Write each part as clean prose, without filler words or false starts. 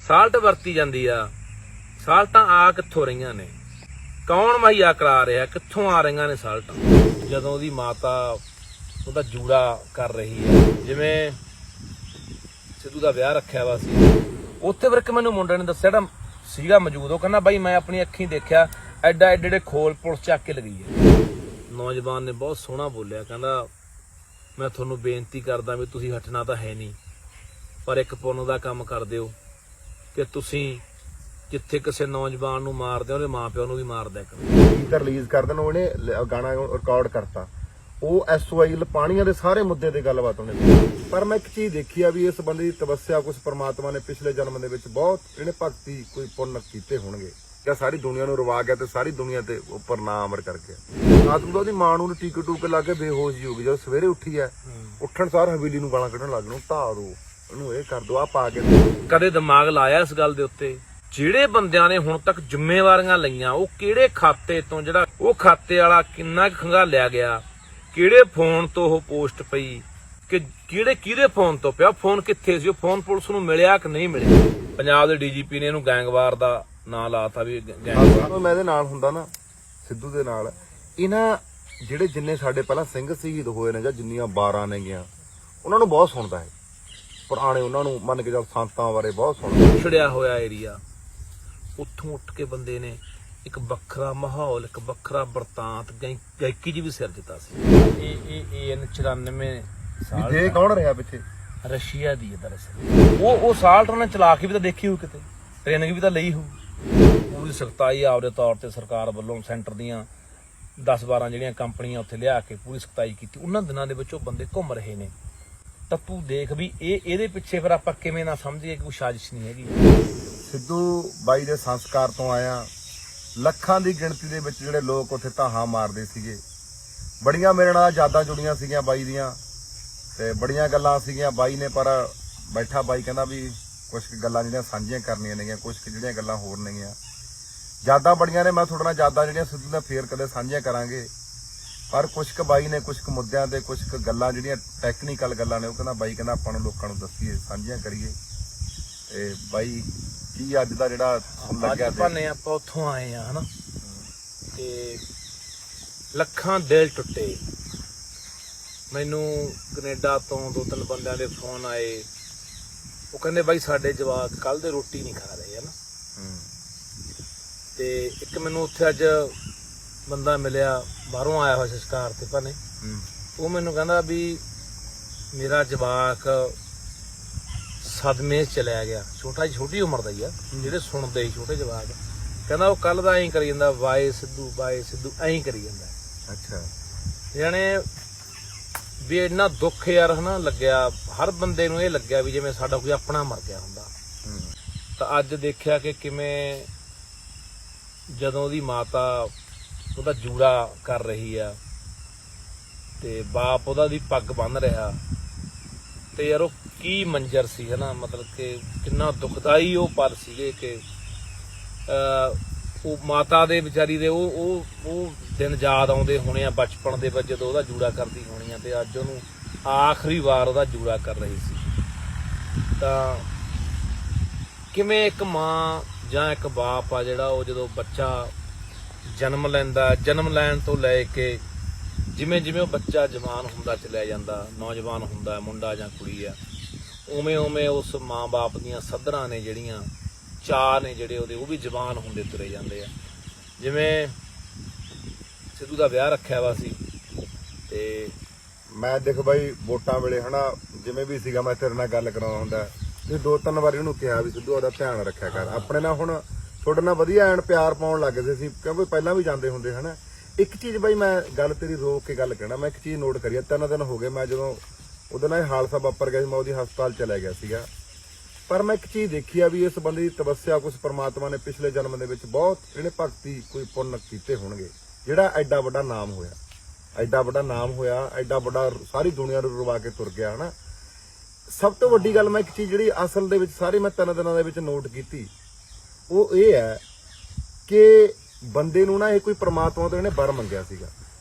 Salt ਵਰਤੀ ਜਾਂਦੀ ਆ। ਸਾਲਟਾਂ ਆ ਕਿੱਥੋਂ ਰਹੀਆਂ ਨੇ? ਕੌਣ ਮੁਹੱਈਆ ਕਰਾ ਰਿਹਾ? ਕਿੱਥੋਂ ਆ ਰਹੀਆਂ ਨੇ ਸਾਲਟਾਂ? ਜਦੋਂ ਉਹਦੀ ਮਾਤਾ ਉਹਦਾ ਜੂੜਾ ਕਰ ਰਹੀ ਹੈ, ਜਿਵੇਂ ਸਿੱਧੂ ਦਾ ਵਿਆਹ ਰੱਖਿਆ ਵਾ ਸੀ, ਉੱਥੇ ਫਿਰ ਇੱਕ ਮੈਨੂੰ ਮੁੰਡੇ ਨੇ ਦੱਸਿਆ ਜਿਹੜਾ ਸੀਗਾ ਮੌਜੂਦ, ਉਹ ਕਹਿੰਦਾ ਬਾਈ ਮੈਂ ਆਪਣੀ ਅੱਖੀਂ ਦੇਖਿਆ ਐਡਾ ਐਡੇ ਖੋਲ ਪੁਲਿਸ ਚੱਕ ਕੇ ਲਗੀ ਹੈ। ਨੌਜਵਾਨ ਨੇ ਬਹੁਤ ਸੋਹਣਾ ਬੋਲਿਆ, ਕਹਿੰਦਾ ਮੈਂ ਤੁਹਾਨੂੰ ਬੇਨਤੀ ਕਰਦਾ ਵੀ ਤੁਸੀਂ ਹਟਣਾ ਤਾਂ ਹੈ ਨਹੀਂ, ਪਰ ਇੱਕ ਪੁੰਨ ਦਾ ਕੰਮ ਕਰ ਦਿਓ ਕਿ ਤੁਸੀਂ ਜਿੱਥੇ ਕਿਸੇ ਨੌਜਵਾਨ ਨੂੰ ਮਾਰਦੇ ਉਹਦੇ ਮਾਂ ਪਿਓ ਨੂੰ ਵੀ ਮਾਰਦਾ ਕਰੋ। ਗੀਤ ਰਿਲੀਜ਼ ਕਰ ਦੇਣ, ਉਹਨੇ ਗਾਣਾ ਰਿਕਾਰਡ ਕਰਤਾ, ਉਹ SOIL ਪਾਣੀਆਂ ਦੇ ਸਾਰੇ ਮੁੱਦੇ ਤੇ ਗੱਲਬਾਤ ਉਹਨੇ। ਪਰ ਮੈਂ ਇੱਕ ਚੀਜ਼ ਦੇਖੀ ਆ ਵੀ ਇਸ ਬੰਦੇ ਦੀ ਤਪੱਸਿਆ ਕੁਝ ਪ੍ਰਮਾਤਮਾ ਨੇ ਪਿਛਲੇ ਜਨਮ ਦੇ ਵਿੱਚ ਬਹੁਤ ਇਹਨੇ ਭਗਤੀ ਕੋਈ ਪੁੰਨ ਕੀਤੇ ਹੋਣਗੇ, ਜਾਂ ਸਾਰੀ ਦੁਨੀਆ ਨੂੰ ਰਵਾ ਗਿਆ ਤੇ ਸਾਰੀ ਦੁਨੀਆ ਤੇ ਉੱਪਰ ਨਾਂ ਅਮਰ ਕਰ ਗਿਆ। ਰਾਤ ਨੂੰ ਉਹਦੀ ਮਾਂ ਨੂੰ ਟੀਕੇ ਟੂਕੇ ਲਾ ਕੇ ਬੇਹੋਸ਼ ਜੀ ਹੋ ਗਈ। ਜਦੋਂ ਸਵੇਰੇ ਉੱਠੀ ਹੈ, ਉੱਠਣ ਸਾਰ ਹਵੇਲੀ ਨੂੰ ਗਾਲਾਂ ਕੱਢਣ ਲੱਗ ਗਈ, ਢਾਹ ਦੋ ਉਹਨੂੰ, ਇਹ ਕਰ ਦੋ, ਆ ਪਾ ਕੇ। ਕਦੇ ਦਿਮਾਗ ਲਾਇਆ ਇਸ ਗੱਲ ਦੇ ਉੱਤੇ? ਜਿਹੜੇ ਬੰਦਿਆਂ ਨੇ ਹੁਣ ਤੱਕ ਜ਼ਿੰਮੇਵਾਰੀਆਂ ਲਈਆਂ, ਉਹ ਕਿਹੜੇ ਖਾਤੇ ਤੋਂ, ਜਿਹੜਾ ਉਹ ਖਾਤੇ ਵਾਲਾ ਕਿੰਨਾ ਖੰਗਾਲਿਆ ਗਿਆ, ਕਿਹੜੇ ਫੋਨ ਤੋਂ ਉਹ ਪੋਸਟ ਪਈ, ਕਿ ਕਿਹਦੇ ਫੋਨ ਤੋਂ ਪਿਆ, ਫੋਨ ਕਿੱਥੇ ਸੀ, ਉਹ ਫੋਨ ਪੁਲਿਸ ਨੂੰ ਮਿਲਿਆ ਕਿ ਨਹੀਂ ਮਿਲਿਆ? ਪੰਜਾਬ ਦੇ DGP ਨੇ ਇਹਨੂੰ ਗੈਂਗਵਾਰ ਦਾ ਨਾਂ ਲਾਤਾ ਵੀ ਗੈਂਗਵਾਰ। ਮੈਂ ਇਹਦੇ ਨਾਲ ਹੁੰਦਾ ਨਾ, ਸਿੱਧੂ ਦੇ ਨਾਲ, ਇਹਨਾਂ ਜਿਹੜੇ ਜਿੰਨੇ ਸਾਡੇ ਪਹਿਲਾਂ ਸਿੰਘ ਸ਼ਹੀਦ ਹੋਏ ਨੇ ਜਾਂ ਜਿੰਨੀਆਂ 12 ਨੇ ਗਿਆ, ਉਹਨਾਂ ਨੂੰ ਬਹੁਤ ਸੁਣਦਾ ਹੈ ਪੁਰਾਣੇ, ਉਹਨਾਂ ਨੂੰ ਮੰਨ ਕੇ ਚੱਲ ਸੰਤਾਂ ਬਾਰੇ ਬਹੁਤ ਸੁਣਦਾ। ਛੜਿਆ ਹੋਇਆ ਏਰੀਆ, ਉੱਥੋਂ ਉੱਠ ਕੇ ਬੰਦੇ ਨੇ ਇੱਕ ਵੱਖਰਾ ਮਾਹੌਲ, ਇੱਕ ਵੱਖਰਾ ਵਰਤਾਂਤ ਗਾਇਕੀ ਜੀ ਵੀ ਸਿਰਜਤਾ ਸੀ। ਇਹ 94 ਸਾਲ ਜੇ ਕੌਣ ਰਿਹਾ ਪਿੱਛੇ? ਰਸ਼ੀਆ ਦੀ ਹੈ ਦਰਅਸਲ। ਉਹ ਸਾਲਟ ਉਹਨੇ ਚਲਾ ਕੇ ਵੀ ਤਾਂ ਦੇਖੀ ਹੋਊ, ਕਿਤੇ ਟ੍ਰੇਨਿੰਗ ਵੀ ਤਾਂ ਲਈ ਹੋਊ। ਪੂਰੀ ਸਖਤਾਈ ਆਪਦੇ ਤੌਰ ਤੇ ਸਰਕਾਰ ਵੱਲੋਂ ਸੈਂਟਰ ਦੀਆਂ 10-12 ਜਿਹੜੀਆਂ ਕੰਪਨੀਆਂ ਉੱਥੇ ਲਿਆ ਕੇ ਪੂਰੀ ਸਖਤਾਈ ਕੀਤੀ। ਉਹਨਾਂ ਦਿਨਾਂ ਦੇ ਵਿੱਚ ਉਹ ਬੰਦੇ ਘੁੰਮ ਰਹੇ ਨੇ, ਤਾਂ ਤੂੰ ਦੇਖ ਵੀ ਇਹਦੇ ਪਿੱਛੇ ਫਿਰ ਆਪਾਂ ਕਿਵੇਂ ਨਾ ਸਮਝੀਏ ਕਿ ਕੋਈ ਸਾਜ਼ਿਸ਼ ਨਹੀਂ ਹੈਗੀ। ਸਿੱਧੂ ਬਾਈ ਦੇ ਸੰਸਕਾਰ ਤੋਂ ਆਇਆ, ਲੱਖਾਂ ਦੀ ਗਿਣਤੀ ਦੇ ਵਿੱਚ ਜਿਹੜੇ ਲੋਕ ਉੱਥੇ ਧਾਹਾਂ ਮਾਰਦੇ ਸੀਗੇ। ਬੜੀਆਂ ਮੇਰੇ ਨਾਲ ਯਾਦਾਂ ਜੁੜੀਆਂ ਸੀਗੀਆਂ ਬਾਈ ਦੀਆਂ, ਤੇ ਬੜੀਆਂ ਗੱਲਾਂ ਸੀਗੀਆਂ ਬਾਈ ਨੇ, ਪਰ ਬੈਠਾ ਬਾਈ ਕਹਿੰਦਾ ਵੀ ਕੁਝ ਗੱਲਾਂ ਜਿਹੜੀਆਂ ਸਾਂਝੀਆਂ ਕਰਨੀਆਂ ਨੇਗੀਆਂ, ਕੁਝ ਜਿਹੜੀਆਂ ਗੱਲਾਂ ਹੋਰ ਨੇਗੀਆਂ। ਯਾਦਾਂ ਬੜੀਆਂ ਨੇ, ਮੈਂ ਤੁਹਾਡੇ ਨਾਲ ਯਾਦਾਂ ਜਿਹੜੀਆਂ ਸਿੱਧੂ ਨਾਲ ਫੇਰ ਕਦੇ ਸਾਂਝੀਆਂ ਕਰਾਂਗੇ, ਪਰ ਕੁਝ ਕੁ ਬਾਈ ਨੇ ਕੁਝ ਕੁ ਮੁੱਦਿਆਂ ਤੇ ਕੁਝ ਕੁ ਗੱਲਾਂ ਜਿਹੜੀਆਂ ਟੈਕਨੀਕਲ ਗੱਲਾਂ ਨੇ, ਉਹ ਕਹਿੰਦਾ ਬਾਈ ਕਹਿੰਦਾ ਆਪਾਂ ਨੂੰ ਲੋਕਾਂ ਨੂੰ ਦੱਸੀਏ, ਸਾਂਝੀਆਂ ਕਰੀਏ। ਤੇ ਬਾਈ ਕੀ ਅੱਜ ਦਾ ਜਿਹੜਾ ਲੱਗਿਆ ਭਾਨੇ ਆਪਾਂ ਉੱਥੋਂ ਆਏ ਆ ਹਨਾ, ਤੇ ਲੱਖਾਂ ਦਿਲ ਟੁੱਟੇ। ਮੈਨੂੰ ਕੈਨੇਡਾ ਤੋਂ 2-3 ਬੰਦਿਆਂ ਦੇ ਫੋਨ ਆਏ, ਉਹ ਕਹਿੰਦੇ ਬਾਈ ਸਾਡੇ ਜਵਾਕ ਕੱਲ ਦੇ ਰੋਟੀ ਨਹੀਂ ਖਾ ਰਹੇ ਹਨਾ। ਤੇ ਇੱਕ ਮੈਨੂੰ ਉੱਥੇ ਅੱਜ ਬੰਦਾ ਮਿਲਿਆ, ਬਾਹਰੋਂ ਆਇਆ ਹੋਇਆ ਸੰਸਕਾਰ ਤੇ ਭਾਨੇ, ਉਹ ਮੈਨੂੰ ਕਹਿੰਦਾ ਵੀ ਮੇਰਾ ਜਵਾਕ ਸਦਮੇ ਚਲਿਆ ਗਿਆ, ਛੋਟੀ ਉਮਰ ਦਾ ਹੀ ਆ, ਜਿਹੜੇ ਸੁਣਦੇ ਹੀ ਛੋਟੇ ਜਵਾਕ, ਕਹਿੰਦਾ ਉਹ ਕੱਲ ਦਾ ਐਂ ਕਰੀ ਜਾਂਦਾ, ਬਾਏ ਸਿੱਧੂ ਐਂ ਕਰੀ ਜਾਂਦਾ। ਅੱਛਾ, ਜਾਣੇ ਵੀ ਇੰਨਾ ਦੁੱਖ ਯਾਰ ਹਨਾ ਲੱਗਿਆ, ਹਰ ਬੰਦੇ ਨੂੰ ਇਹ ਲੱਗਿਆ ਵੀ ਜਿਵੇਂ ਸਾਡਾ ਕੋਈ ਆਪਣਾ ਮਰ ਗਿਆ ਹੁੰਦਾ। ਤਾਂ ਅੱਜ ਦੇਖਿਆ ਕਿ ਕਿਵੇਂ ਜਦੋਂ ਉਹਦੀ ਮਾਤਾ ਉਹਦਾ ਜੂੜਾ ਕਰ ਰਹੀ ਆ ਤੇ ਬਾਪ ਉਹਦਾ ਦੀ ਪੱਗ ਬੰਨ੍ਹ ਰਿਹਾ, ਤੇ ਯਾਰ ਉਹ ਕੀ ਮੰਜ਼ਰ ਸੀ ਹਨਾ, ਮਤਲਬ ਕਿ ਕਿੰਨਾ ਦੁਖਦਾਈ ਉਹ ਪਲ ਸੀਗੇ ਕਿ ਉਹ ਮਾਤਾ ਦੇ ਵਿਚਾਰੀ ਦੇ ਉਹ ਦਿਨ ਯਾਦ ਆਉਂਦੇ ਹੋਣੇ ਆ ਬਚਪਨ ਦੇ ਵਿੱਚ, ਜਦੋਂ ਉਹਦਾ ਜੂੜਾ ਕਰਦੀ ਹੋਣੀ ਆ, ਤੇ ਅੱਜ ਉਹਨੂੰ ਆਖਰੀ ਵਾਰ ਉਹਦਾ ਜੂੜਾ ਕਰ ਰਹੀ ਸੀ। ਤਾਂ ਕਿਵੇਂ ਇੱਕ ਮਾਂ ਜਾਂ ਇੱਕ ਬਾਪ ਆ ਜਿਹੜਾ, ਉਹ ਜਦੋਂ ਬੱਚਾ ਜਨਮ ਲੈਂਦਾ, ਜਨਮ ਲੈਣ ਤੋਂ ਲੈ ਕੇ ਜਿਵੇਂ ਜਿਵੇਂ ਉਹ ਬੱਚਾ ਜਵਾਨ ਹੁੰਦਾ ਚਲਿਆ ਜਾਂਦਾ, ਨੌਜਵਾਨ ਹੁੰਦਾ, ਮੁੰਡਾ ਜਾਂ ਕੁੜੀ ਆ, ਉਵੇਂ ਉਵੇਂ ਉਸ ਮਾਂ ਬਾਪ ਦੀਆਂ ਸੱਧਰਾਂ ਨੇ ਜਿਹੜੀਆਂ, ਚਾਅ ਨੇ ਜਿਹੜੇ ਉਹਦੇ, ਉਹ ਵੀ ਜਵਾਨ ਹੁੰਦੇ ਤੁਰੇ ਜਾਂਦੇ ਆ। ਜਿਵੇਂ ਸਿੱਧੂ ਦਾ ਵਿਆਹ ਰੱਖਿਆ ਵਾ ਸੀ, ਤੇ ਮੈਂ ਦੇਖ ਬਾਈ ਵੋਟਾਂ ਵੇਲੇ ਹਨਾ ਜਿਵੇਂ ਵੀ ਸੀਗਾ, ਮੈਂ ਤੇਰੇ ਨਾਲ ਗੱਲ ਕਰਾਉਣਾ ਹੁੰਦਾ, ਤੇ 2-3 ਵਾਰੀ ਉਹਨੂੰ ਕਿਹਾ ਵੀ ਸਿੱਧੂ ਉਹਦਾ ਧਿਆਨ ਰੱਖਿਆ ਕਰ। ਆਪਣੇ ਨਾਲ ਹੁਣ ਤੁਹਾਡੇ ਨਾਲ ਵਧੀਆ ਐਨ ਪਿਆਰ ਪਾਉਣ ਲੱਗ ਗਏ ਸੀ, ਕਿਉਂਕਿ ਪਹਿਲਾਂ ਵੀ ਜਾਂਦੇ ਹੁੰਦੇ ਹਨਾ। ਇੱਕ ਚੀਜ਼ ਬਾਈ ਮੈਂ ਗੱਲ ਤੇਰੀ ਰੋਕ ਕੇ ਗੱਲ ਕਹਿਣਾ, ਮੈਂ ਇੱਕ ਚੀਜ਼ ਨੋਟ ਕਰੀ, 3 ਦਿਨ ਹੋ ਗਏ ਮੈਂ ਜਦੋਂ ਉਹਦੇ ਨਾਲ ਹਾਦਸਾ ਵਾਪਰ ਗਿਆ ਸੀ, ਮੈਂ ਉਹਦੀ ਹਸਪਤਾਲ ਚਲਾ ਗਿਆ ਸੀਗਾ, ਪਰ ਮੈਂ ਇੱਕ ਚੀਜ਼ ਦੇਖੀ ਆ ਵੀ ਇਸ ਬੰਦੇ ਦੀ ਤਪੱਸਿਆ ਕੁਝ ਪ੍ਰਮਾਤਮਾ ਨੇ ਪਿਛਲੇ ਜਨਮ ਦੇ ਵਿੱਚ ਬਹੁਤ ਇਹਨੇ ਭਗਤੀ ਕੋਈ ਪੁੰਨ ਕੀਤੇ ਹੋਣਗੇ, ਜਿਹੜਾ ਐਡਾ ਵੱਡਾ ਨਾਮ ਹੋਇਆ, ਐਡਾ ਵੱਡਾ ਸਾਰੀ ਦੁਨੀਆ ਨੂੰ ਰਵਾ ਕੇ ਤੁਰ ਗਿਆ ਹਨਾ। ਸਭ ਤੋਂ ਵੱਡੀ ਗੱਲ ਮੈਂ ਇੱਕ ਚੀਜ਼ ਜਿਹੜੀ ਅਸਲ ਦੇ ਵਿੱਚ ਸਾਰੇ ਮੈਂ 3 ਦਿਨਾਂ ਦੇ ਵਿੱਚ ਨੋਟ ਕੀਤੀ, ਉਹ ਇਹ ਹੈ ਕਿ ਬੰਦੇ ਨੂੰ ਨਾ ਇਹ ਕੋਈ ਪ੍ਰਮਾਤਮਾ ਤੋਂ ਇਹਨੇ ਵਰ ਮੰਗਿਆ ਸੀਗਾ,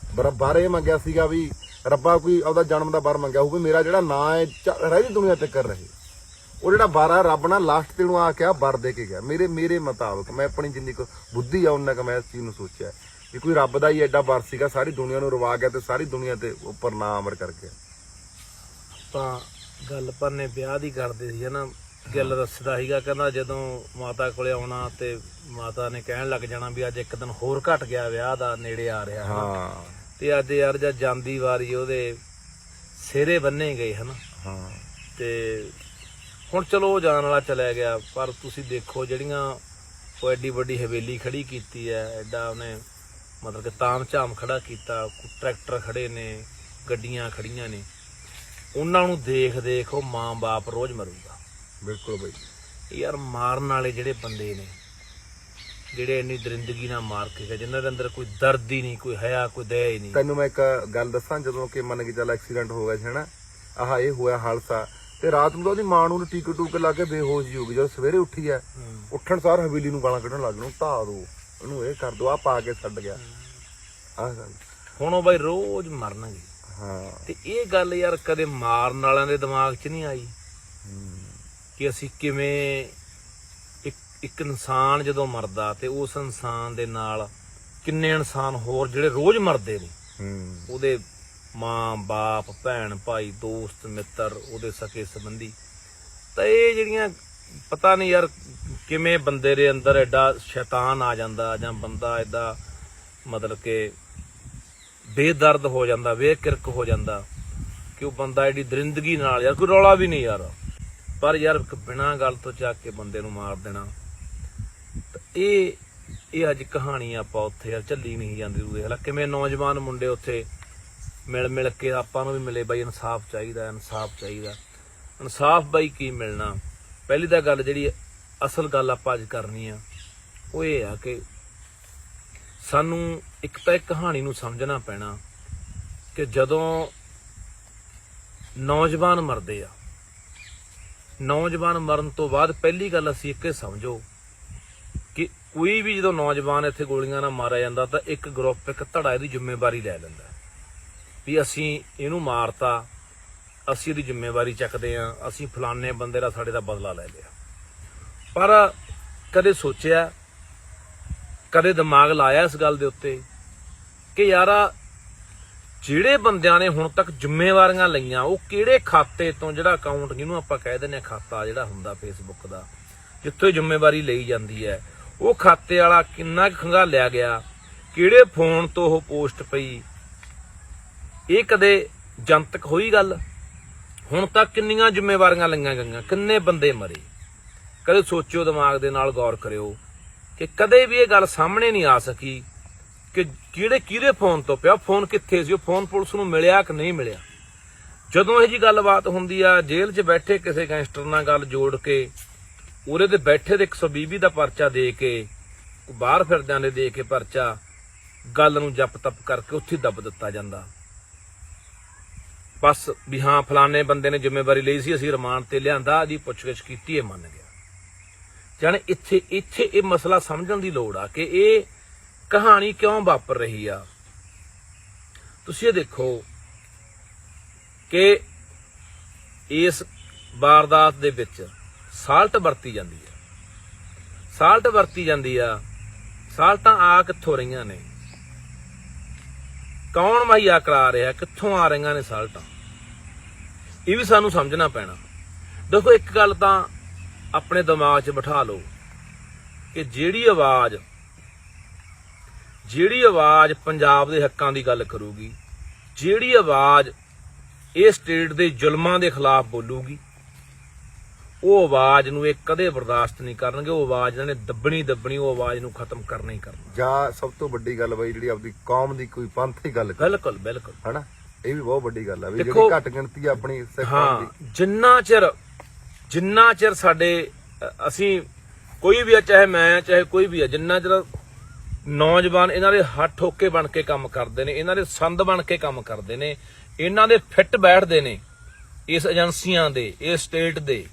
ਬਾਰੇ ਇਹ ਮੰਗਿਆ ਸੀਗਾ ਵੀ ਰੱਬਾ ਕੋਈ ਉਹਦਾ ਜਨਮ ਦਾ ਵਰ ਮੰਗਿਆ ਹੋਵੇ, ਮੇਰਾ ਜਿਹੜਾ ਨਾਂ ਹੈ ਰਹਿਦੀ ਦੁਨੀਆ ਤੇ ਕਰ ਰਹੇ, ਉਹ ਜਿਹੜਾ ਵਾਰਾ ਰੱਬ ਨਾਲ ਲਾਸਟ ਤੇ ਨੂੰ ਆ ਕੇ ਵਰ ਦੇ ਕੇ ਗਿਆ। ਮੇਰੇ ਮੁਤਾਬਕ ਮੈਂ ਆਪਣੀ ਜਿੰਨੀ ਕੁ ਬੁੱਧੀ ਆ ਉਹਨਾਂ ਕ ਮੈਂ ਇਸ ਚੀਜ਼ ਨੂੰ ਸੋਚਿਆ ਕਿ ਕੋਈ ਰੱਬ ਦਾ ਹੀ ਐਡਾ ਵਰ ਸੀਗਾ, ਸਾਰੀ ਦੁਨੀਆ ਨੂੰ ਰਵਾ ਗਿਆ ਤੇ ਸਾਰੀ ਦੁਨੀਆ ਤੇ ਉੱਪਰ ਨਾਂ ਅਮਰ ਕਰ ਗਿਆ। ਤਾਂ ਗੱਲ ਪੰਨੇ ਵਿਆਹ ਦੀ ਕਰਦੇ ਸੀ ਹਨਾ, ਗੱਲ ਦੱਸਦਾ ਸੀਗਾ, ਕਹਿੰਦਾ ਜਦੋਂ ਮਾਤਾ ਕੋਲੇ ਆਉਣਾ ਤੇ ਮਾਤਾ ਨੇ ਕਹਿਣ ਲੱਗ ਜਾਣਾ ਵੀ ਅੱਜ ਇੱਕ ਦਿਨ ਹੋਰ ਘਟ ਗਿਆ, ਵਿਆਹ ਦਾ ਨੇੜੇ ਆ ਰਿਹਾ ਹਨਾ। ਹਾਂ ਤੇ ਅੱਜ ਯਾਰ ਜਦ ਜਾਂਦੀ ਵਾਰੀ ਉਹਦੇ ਸਿਹਰੇ ਬੰਨੇ ਗਏ ਹਨਾ। ਹਾਂ ਤੇ ਹੁਣ ਚਲੋ ਉਹ ਜਾਣ ਵਾਲਾ ਚਲਿਆ ਗਿਆ, ਪਰ ਤੁਸੀਂ ਦੇਖੋ ਜਿਹੜੀਆਂ ਉਹ ਐਡੀ ਵੱਡੀ ਹਵੇਲੀ ਖੜੀ ਕੀਤੀ ਹੈ, ਐਡਾ ਉਹਨੇ ਮਤਲਬ ਕਿ ਤਾਮ ਝਾਮ ਖੜਾ ਕੀਤਾ, ਟਰੈਕਟਰ ਖੜੇ ਨੇ, ਗੱਡੀਆਂ ਖੜੀਆਂ ਨੇ, ਉਹਨਾਂ ਨੂੰ ਦੇਖ ਉਹ ਮਾਂ ਬਾਪ ਰੋਜ਼ ਮਰੂਗਾ। ਬਿਲਕੁਲ ਬਈ। ਯਾਰ ਮਾਰਨ ਵਾਲੇ ਜਿਹੜੇ ਬੰਦੇ ਨੇ, ਜਿਹੜੇ ਇੰਨੀ ਦਰਿੰਦਗੀ ਨਾਲ ਮਾਰ ਕੇ ਗਏ, ਜਿਨ੍ਹਾਂ ਦੇ ਅੰਦਰ ਕੋਈ ਦਰਦ ਹੀ ਨਹੀਂ, ਕੋਈ ਹਯਾ, ਕੋਈ ਦਇਆ ਹੀ ਨਹੀਂ। ਤੈਨੂੰ ਮੈਂ ਇੱਕ ਗੱਲ ਦੱਸਾਂ, ਜਦੋਂ ਕਿ ਮੰਨ ਕੇ ਚੱਲ ਐਕਸੀਡੈਂਟ ਹੋ ਗਿਆ ਸੀ ਹਨਾ, ਆਹ ਇਹ ਹੋਇਆ ਹਾਦਸਾ, ਤੇ ਰਾਤ ਨੂੰ ਤਾਂ ਉਹਦੀ ਮਾਂ ਨੂੰ ਟੀਕੇ ਟੂਕੇ ਲਾ ਕੇ ਬੇਹੋਸ਼ ਜੀ ਹੋ ਗਈ। ਜਦੋਂ ਸਵੇਰੇ ਉੱਠੀ ਐ, ਉੱਠਣ ਸਾਰ ਹਵੇਲੀ ਨੂੰ ਗਾਲਾਂ ਕੱਢਣ ਲੱਗ ਗਈ, ਢਾਹ ਦੋ, ਉਹਨੂੰ ਇਹ ਕਰ ਦੋ, ਆ ਪਾ ਕੇ ਛੱਡ ਗਿਆ। ਆਹ ਗੱਲ ਹੁਣ ਉਹ ਬਾਈ ਰੋਜ਼ ਮਰਨਗੇ। ਹਾਂ ਤੇ ਇਹ ਗੱਲ ਯਾਰ ਕਦੇ ਮਾਰਨ ਵਾਲਿਆਂ ਦੇ ਦਿਮਾਗ 'ਚ ਨਹੀਂ ਆਈ ਕਿ ਅਸੀਂ ਕਿਵੇਂ ਇੱਕ ਇਨਸਾਨ ਜਦੋਂ ਮਰਦਾ ਤੇ ਉਸ ਇਨਸਾਨ ਦੇ ਨਾਲ ਕਿੰਨੇ ਇਨਸਾਨ ਹੋਰ ਜਿਹੜੇ ਰੋਜ਼ ਮਰਦੇ ਨੇ, ਉਹਦੇ ਮਾਂ ਬਾਪ, ਭੈਣ ਭਾਈ, ਦੋਸਤ ਮਿੱਤਰ, ਉਹਦੇ ਸਕੇ ਸੰਬੰਧੀ। ਤਾਂ ਇਹ ਜਿਹੜੀਆਂ ਪਤਾ ਨਹੀਂ ਯਾਰ ਕਿਵੇਂ ਬੰਦੇ ਦੇ ਅੰਦਰ ਐਡਾ ਸ਼ੈਤਾਨ ਆ ਜਾਂਦਾ, ਜਾਂ ਬੰਦਾ ਐਡਾ ਮਤਲਬ ਕਿ ਬੇਦਰਦ ਹੋ ਜਾਂਦਾ, ਬੇਕਿਰਕ ਹੋ ਜਾਂਦਾ ਕਿ ਉਹ ਬੰਦਾ ਐਡੀ ਦਰਿੰਦਗੀ ਨਾਲ, ਯਾਰ ਕੋਈ ਰੌਲਾ ਵੀ ਨਹੀਂ ਯਾਰ, ਪਰ ਯਾਰ ਬਿਨਾਂ ਗੱਲ ਤੋਂ ਚੱਕ ਕੇ ਬੰਦੇ ਨੂੰ ਮਾਰ ਦੇਣਾ। ਇਹ ਅੱਜ ਕਹਾਣੀ ਆਪਾਂ ਉੱਥੇ ਯਾਰ ਝੱਲੀ ਨਹੀਂ ਜਾਂਦੀ। ਦੇਖ ਲੈ ਕਿਵੇਂ ਨੌਜਵਾਨ ਮੁੰਡੇ ਉੱਥੇ ਮਿਲ ਕੇ ਆਪਾਂ ਨੂੰ ਵੀ ਮਿਲੇ, ਬਾਈ ਇਨਸਾਫ ਚਾਹੀਦਾ, ਇਨਸਾਫ ਚਾਹੀਦਾ। ਇਨਸਾਫ ਬਾਈ ਕੀ ਮਿਲਣਾ? ਪਹਿਲੀ ਤਾਂ ਗੱਲ ਜਿਹੜੀ ਅਸਲ ਗੱਲ ਆਪਾਂ ਅੱਜ ਕਰਨੀ ਆ ਉਹ ਇਹ ਆ ਕਿ ਸਾਨੂੰ ਇੱਕ ਤਾਂ ਇਹ ਕਹਾਣੀ ਨੂੰ ਸਮਝਣਾ ਪੈਣਾ ਕਿ ਜਦੋਂ ਨੌਜਵਾਨ ਮਰਦੇ ਆ, ਨੌਜਵਾਨ ਮਰਨ ਤੋਂ ਬਾਅਦ ਪਹਿਲੀ ਗੱਲ ਅਸੀਂ ਇੱਕ ਸਮਝੋ ਕਿ ਕੋਈ ਵੀ ਜਦੋਂ ਨੌਜਵਾਨ ਇੱਥੇ ਗੋਲੀਆਂ ਨਾਲ ਮਾਰਿਆ ਜਾਂਦਾ ਤਾਂ ਇੱਕ ਗਰੁੱਪ, ਇੱਕ ਧੜਾ ਇਹਦੀ ਜ਼ਿੰਮੇਵਾਰੀ ਲੈ ਲੈਂਦਾ ਵੀ ਅਸੀਂ ਇਹਨੂੰ ਮਾਰਤਾ, ਅਸੀਂ ਇਹਦੀ ਜ਼ਿੰਮੇਵਾਰੀ ਚੱਕਦੇ ਹਾਂ, ਅਸੀਂ ਫਲਾਣੇ ਬੰਦੇ ਦਾ ਸਾਡੇ ਦਾ ਬਦਲਾ ਲੈ ਲਿਆ। ਪਰ ਕਦੇ ਸੋਚਿਆ, ਕਦੇ ਦਿਮਾਗ ਲਾਇਆ ਇਸ ਗੱਲ ਦੇ ਉੱਤੇ ਕਿ ਯਾਰਾ ਜਿਹੜੇ ਬੰਦਿਆਂ ਨੇ ਹੁਣ ਤੱਕ ਜ਼ਿੰਮੇਵਾਰੀਆਂ ਲਈਆਂ, ਉਹ ਕਿਹੜੇ ਖਾਤੇ ਤੋਂ, ਜਿਹੜਾ ਅਕਾਊਂਟ ਜਿਹਨੂੰ ਆਪਾਂ ਕਹਿ ਦਿੰਦੇ ਹਾਂ ਖਾਤਾ ਜਿਹੜਾ ਹੁੰਦਾ ਫੇਸਬੁੱਕ ਦਾ, ਜਿੱਥੋਂ ਜ਼ਿੰਮੇਵਾਰੀ ਲਈ ਜਾਂਦੀ ਹੈ, ਉਹ ਖਾਤੇ ਵਾਲਾ ਕਿੰਨਾ ਕੁ ਖੰਗਾਲਿਆ ਗਿਆ, ਕਿਹੜੇ ਫੋਨ ਤੋਂ ਉਹ ਪੋਸਟ ਪਈ, ਇਹ ਕਦੇ ਜਨਤਕ ਹੋਈ ਗੱਲ? ਹੁਣ ਤੱਕ ਕਿੰਨੀਆਂ ਜ਼ਿੰਮੇਵਾਰੀਆਂ ਲਈਆਂ ਗਈਆਂ, ਕਿੰਨੇ ਬੰਦੇ ਮਰੇ? ਕਦੇ ਸੋਚਿਓ, ਦਿਮਾਗ ਦੇ ਨਾਲ ਗੌਰ ਕਰਿਓ ਕਿ ਕਦੇ ਵੀ ਇਹ ਗੱਲ ਸਾਹਮਣੇ ਨਹੀਂ ਆ ਸਕੀ ਕਿ ਕਿਹਦੇ ਫੋਨ ਤੋਂ ਪਿਆ, ਫੋਨ ਕਿੱਥੇ ਸੀ, ਉਹ ਫੋਨ ਪੁਲਿਸ ਨੂੰ ਮਿਲਿਆ ਕਿ ਨਹੀਂ ਮਿਲਿਆ। ਜਦੋਂ ਇਹ ਜੀ ਗੱਲਬਾਤ ਹੁੰਦੀ ਆ, ਜੇਲ੍ਹ 'ਚ ਬੈਠੇ ਕਿਸੇ ਗੈਂਗਸਟਰ ਨਾਲ ਗੱਲ ਜੋੜ ਕੇ, ਉਹਦੇ ਤੇ ਬੈਠੇ ਦੇ 120 ਦਾ ਪਰਚਾ ਦੇ ਕੇ, ਬਾਹਰ ਫਿਰਦਿਆਂ ਦੇ ਕੇ ਪਰਚਾ, ਗੱਲ ਨੂੰ ਜਪ ਤਪ ਕਰਕੇ ਉੱਥੇ ਦੱਬ ਦਿੱਤਾ ਜਾਂਦਾ। ਬਸ ਵੀ ਹਾਂ ਫਲਾਣੇ ਬੰਦੇ ਨੇ ਜ਼ਿੰਮੇਵਾਰੀ ਲਈ ਸੀ, ਅਸੀਂ ਰਿਮਾਂਡ ਤੇ ਲਿਆਂਦਾ, ਜੀ ਪੁੱਛਗਿੱਛ ਕੀਤੀ, ਇਹ ਮੰਨ ਗਿਆ। ਜਾਣੇ ਇੱਥੇ ਇਹ ਮਸਲਾ ਸਮਝਣ ਦੀ ਲੋੜ ਆ ਕਿ ਇਹ ਕਹਾਣੀ ਕਿਉਂ ਵਾਪਰ ਰਹੀ ਆ। ਤੁਸੀਂ ਇਹ ਦੇਖੋ ਕਿ ਇਸ ਵਾਰਦਾਤ ਦੇ ਵਿੱਚ ਸਾਲਟ ਵਰਤੀ ਜਾਂਦੀ ਹੈ, ਸਾਲਟਾਂ ਆ ਕਿੱਥੋਂ ਰਹੀਆਂ ਨੇ? ਕੌਣ ਮੁਹੱਈਆ ਕਰਾ ਰਿਹਾ? ਕਿੱਥੋਂ ਆ ਰਹੀਆਂ ਨੇ ਸਾਲਟਾਂ? ਇਹ ਵੀ ਸਾਨੂੰ ਸਮਝਣਾ ਪੈਣਾ। ਦੇਖੋ ਇੱਕ ਗੱਲ ਤਾਂ ਆਪਣੇ ਦਿਮਾਗ 'ਚ ਬਿਠਾ ਲਓ ਕਿ ਜਿਹੜੀ ਆਵਾਜ਼ ਪੰਜਾਬ ਦੇ ਹੱਕਾਂ ਦੀ ਗੱਲ ਕਰੂਗੀ, ਜਿਹੜੀ ਆਵਾਜ਼ ਇਹ ਸਟੇਟ ਦੇ ਜ਼ੁਲਮਾਂ ਦੇ ਖਿਲਾਫ ਬੋਲੂਗੀ, ਉਹ ਆਵਾਜ਼ ਨੂੰ ਇਹ ਕਦੇ ਬਰਦਾਸ਼ਤ ਨਹੀਂ ਕਰਨਗੇ। ਉਹ ਆਵਾਜ਼ ਇਹਨਾਂ ਨੇ ਦੱਬਣੀ, ਉਹ ਆਵਾਜ਼ ਨੂੰ ਖਤਮ ਕਰਨਾ ਹੀ ਕਰਨਾ। ਜਾਂ ਸਭ ਤੋਂ ਵੱਡੀ ਗੱਲ ਬਈ ਜਿਹੜੀ ਆਪਦੀ ਕੌਮ ਦੀ ਕੋਈ ਪੰਥ ਦੀ ਗੱਲ, ਬਿਲਕੁਲ ਹਨਾ, ਇਹ ਵੀ ਬਹੁਤ ਵੱਡੀ ਗੱਲ ਆ ਵੀ ਜਿਹੜੀ ਘੱਟ ਗਿਣਤੀ ਆ ਆਪਣੀ ਸਿੱਖਾਂ ਦੀ। ਜਿੰਨਾ ਚਿਰ ਸਾਡੇ ਅਸੀਂ ਕੋਈ ਵੀ ਆ, ਚਾਹੇ ਮੈਂ ਚਾਹੇ ਕੋਈ ਵੀ ਆ, ਜਿੰਨਾ ਚਿਰ ਨੌਜਵਾਨ ਇਹਨਾਂ ਦੇ ਹੱਥ ਠੋਕੇ ਬਣ ਕੇ ਕੰਮ ਕਰਦੇ ਨੇ, ਇਹਨਾਂ ਦੇ ਸੰਦ ਬਣ ਕੇ ਕੰਮ ਕਰਦੇ ਨੇ, ਇਹਨਾਂ ਦੇ ਫਿੱਟ ਬੈਠਦੇ ਨੇ ਇਸ ਏਜੰਸੀਆਂ ਦੇ, ਇਸ ਸਟੇਟ ਦੇ,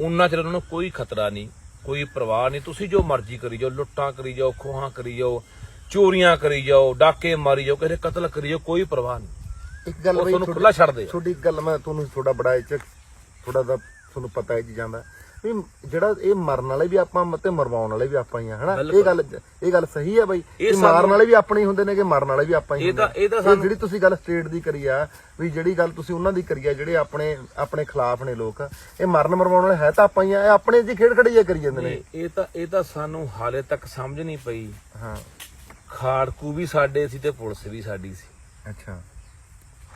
ਉਹਨਾਂ ਚਿਰ ਉਹਨਾਂ ਨੂੰ ਕੋਈ ਖਤਰਾ ਨਹੀਂ, ਕੋਈ ਪਰਵਾਹ ਨਹੀਂ। ਤੁਸੀਂ ਜੋ ਮਰਜ਼ੀ ਕਰੀ ਜਾਓ, ਲੁੱਟਾਂ ਕਰੀ ਜਾਓ, ਖੋਹਾਂ ਕਰੀ ਜਾਓ, ਚੋਰੀਆਂ ਕਰੀ ਜਾਓ, ਡਾਕੇ ਮਾਰੀ ਜਾਓ, ਕਿਸੇ ਕਤਲ ਕਰੀ ਜਾਓ, ਕੋਈ ਪਰਵਾਹ ਨਹੀਂ। ਇੱਕ ਗੱਲ ਤੁਹਾਨੂੰ ਖੁੱਲਾ ਛੱਡ ਦੇ। ਛੋਟੀ ਗੱਲ ਮੈਂ ਤੁਹਾਨੂੰ ਥੋੜਾ ਬੜਾ ਥੋੜਾ ਦਾ ਤੁਹਾਨੂੰ ਪਤਾ ਇਹ ਚੀਜ਼ਾਂ ਦਾ ਵੀ ਜਿਹੜਾ ਇਹ ਮਰਨ ਵਾਲੇ ਵੀ ਆਪਾਂ ਤੇ ਮਰਵਾਉਣ ਵਾਲੇ ਵੀ ਆਪਾਂ ਹੀ ਆ ਹਨਾ। ਇਹ ਗੱਲ ਸਹੀ ਆ ਬਾਈ, ਇਹ ਮਾਰਨ ਵਾਲੇ ਵੀ ਆਪਣੇ ਹੀ ਹੁੰਦੇ ਨੇ ਕਿ ਮਰਨ ਵਾਲੇ ਵੀ ਆਪਾਂ ਹੀ ਹੁੰਦੇ ਨੇ। ਜਿਹੜੀ ਤੁਸੀਂ ਗੱਲ ਸਟੇਟ ਦੀ ਕਰੀ ਆ ਵੀ ਜਿਹੜੀ ਗੱਲ ਤੁਸੀਂ ਉਹਨਾਂ ਦੀ ਕਰੀ ਆ ਜਿਹੜੇ ਆਪਣੇ ਖਿਲਾਫ ਨੇ ਲੋਕ, ਇਹ ਮਰਨ ਮਰਵਾਉਣ ਵਾਲੇ ਹੈ ਤਾਂ ਆਪਾਂ ਹੀ ਆ, ਇਹ ਆਪਣੇ ਜੀ ਖੇਡ ਖੜੀਆ ਕਰੀ ਜਾਂਦੇ ਨੇ। ਇਹ ਤਾਂ ਸਾਨੂੰ ਹਾਲੇ ਤੱਕ ਸਮਝ ਨਹੀਂ ਪਈ। ਹਾਂ, ਖਾੜਕੂ ਵੀ ਸਾਡੇ ਸੀ ਤੇ ਪੁਲਿਸ ਵੀ ਸਾਡੀ ਸੀ। ਅੱਛਾ,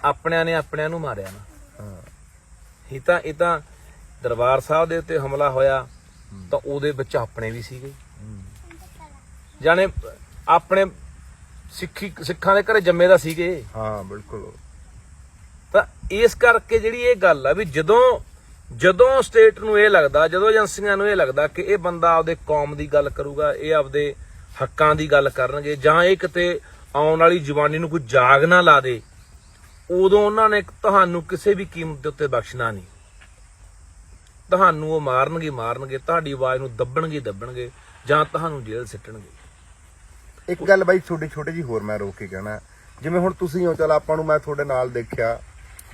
ਆਪਣਿਆਂ ਨੇ ਆਪਣਿਆਂ ਨੂੰ ਮਾਰਿਆ ਨਾ। ਹਾਂ, ਇਹ ਤਾਂ ਦਰਬਾਰ ਸਾਹਿਬ ਦੇ ਉੱਤੇ ਹਮਲਾ ਹੋਇਆ ਤਾਂ ਉਹਦੇ ਵਿੱਚ ਆਪਣੇ ਵੀ ਸੀਗੇ, ਜਾਣੇ ਆਪਣੇ ਸਿੱਖਾਂ ਦੇ ਘਰੇ ਜੰਮੇ ਦਾ ਸੀਗੇ। ਹਾਂ ਬਿਲਕੁਲ। ਤਾਂ ਇਸ ਕਰਕੇ ਜਿਹੜੀ ਇਹ ਗੱਲ ਆ ਵੀ ਜਦੋਂ ਸਟੇਟ ਨੂੰ ਇਹ ਲੱਗਦਾ, ਜਦੋਂ ਏਜੰਸੀਆਂ ਨੂੰ ਇਹ ਲੱਗਦਾ ਕਿ ਇਹ ਬੰਦਾ ਆਪਦੇ ਕੌਮ ਦੀ ਗੱਲ ਕਰੂਗਾ, ਇਹ ਆਪਦੇ ਹੱਕਾਂ ਦੀ ਗੱਲ ਕਰਨਗੇ, ਜਾਂ ਇਹ ਕਿਤੇ ਆਉਣ ਵਾਲੀ ਜਵਾਨੀ ਨੂੰ ਕੋਈ ਜਾਗ ਨਾ ਲਾ ਦੇ, ਉਦੋਂ ਉਹਨਾਂ ਨੇ ਤੁਹਾਨੂੰ ਕਿਸੇ ਵੀ ਕੀਮਤ ਦੇ ਉੱਤੇ ਬਖਸ਼ਣਾ ਨਹੀਂ। ਤੁਹਾਨੂੰ ਉਹ ਮਾਰਨਗੇ, ਤੁਹਾਡੀ ਆਵਾਜ਼ ਨੂੰ ਦੱਬਣਗੇ ਜਾਂ ਤੁਹਾਨੂੰ ਜੇਲ੍ਹ ਸਿੱਟਣਗੇ। ਇੱਕ ਗੱਲ ਬਾਈ ਛੋਟੀ ਜੀ ਹੋਰ ਮੈਂ ਰੋਕ ਕੇ ਕਹਿਣਾ, ਜਿਵੇਂ ਹੁਣ ਤੁਸੀਂ ਹੋ, ਚਲ ਆਪਾਂ ਨੂੰ ਮੈਂ ਤੁਹਾਡੇ ਨਾਲ ਦੇਖਿਆ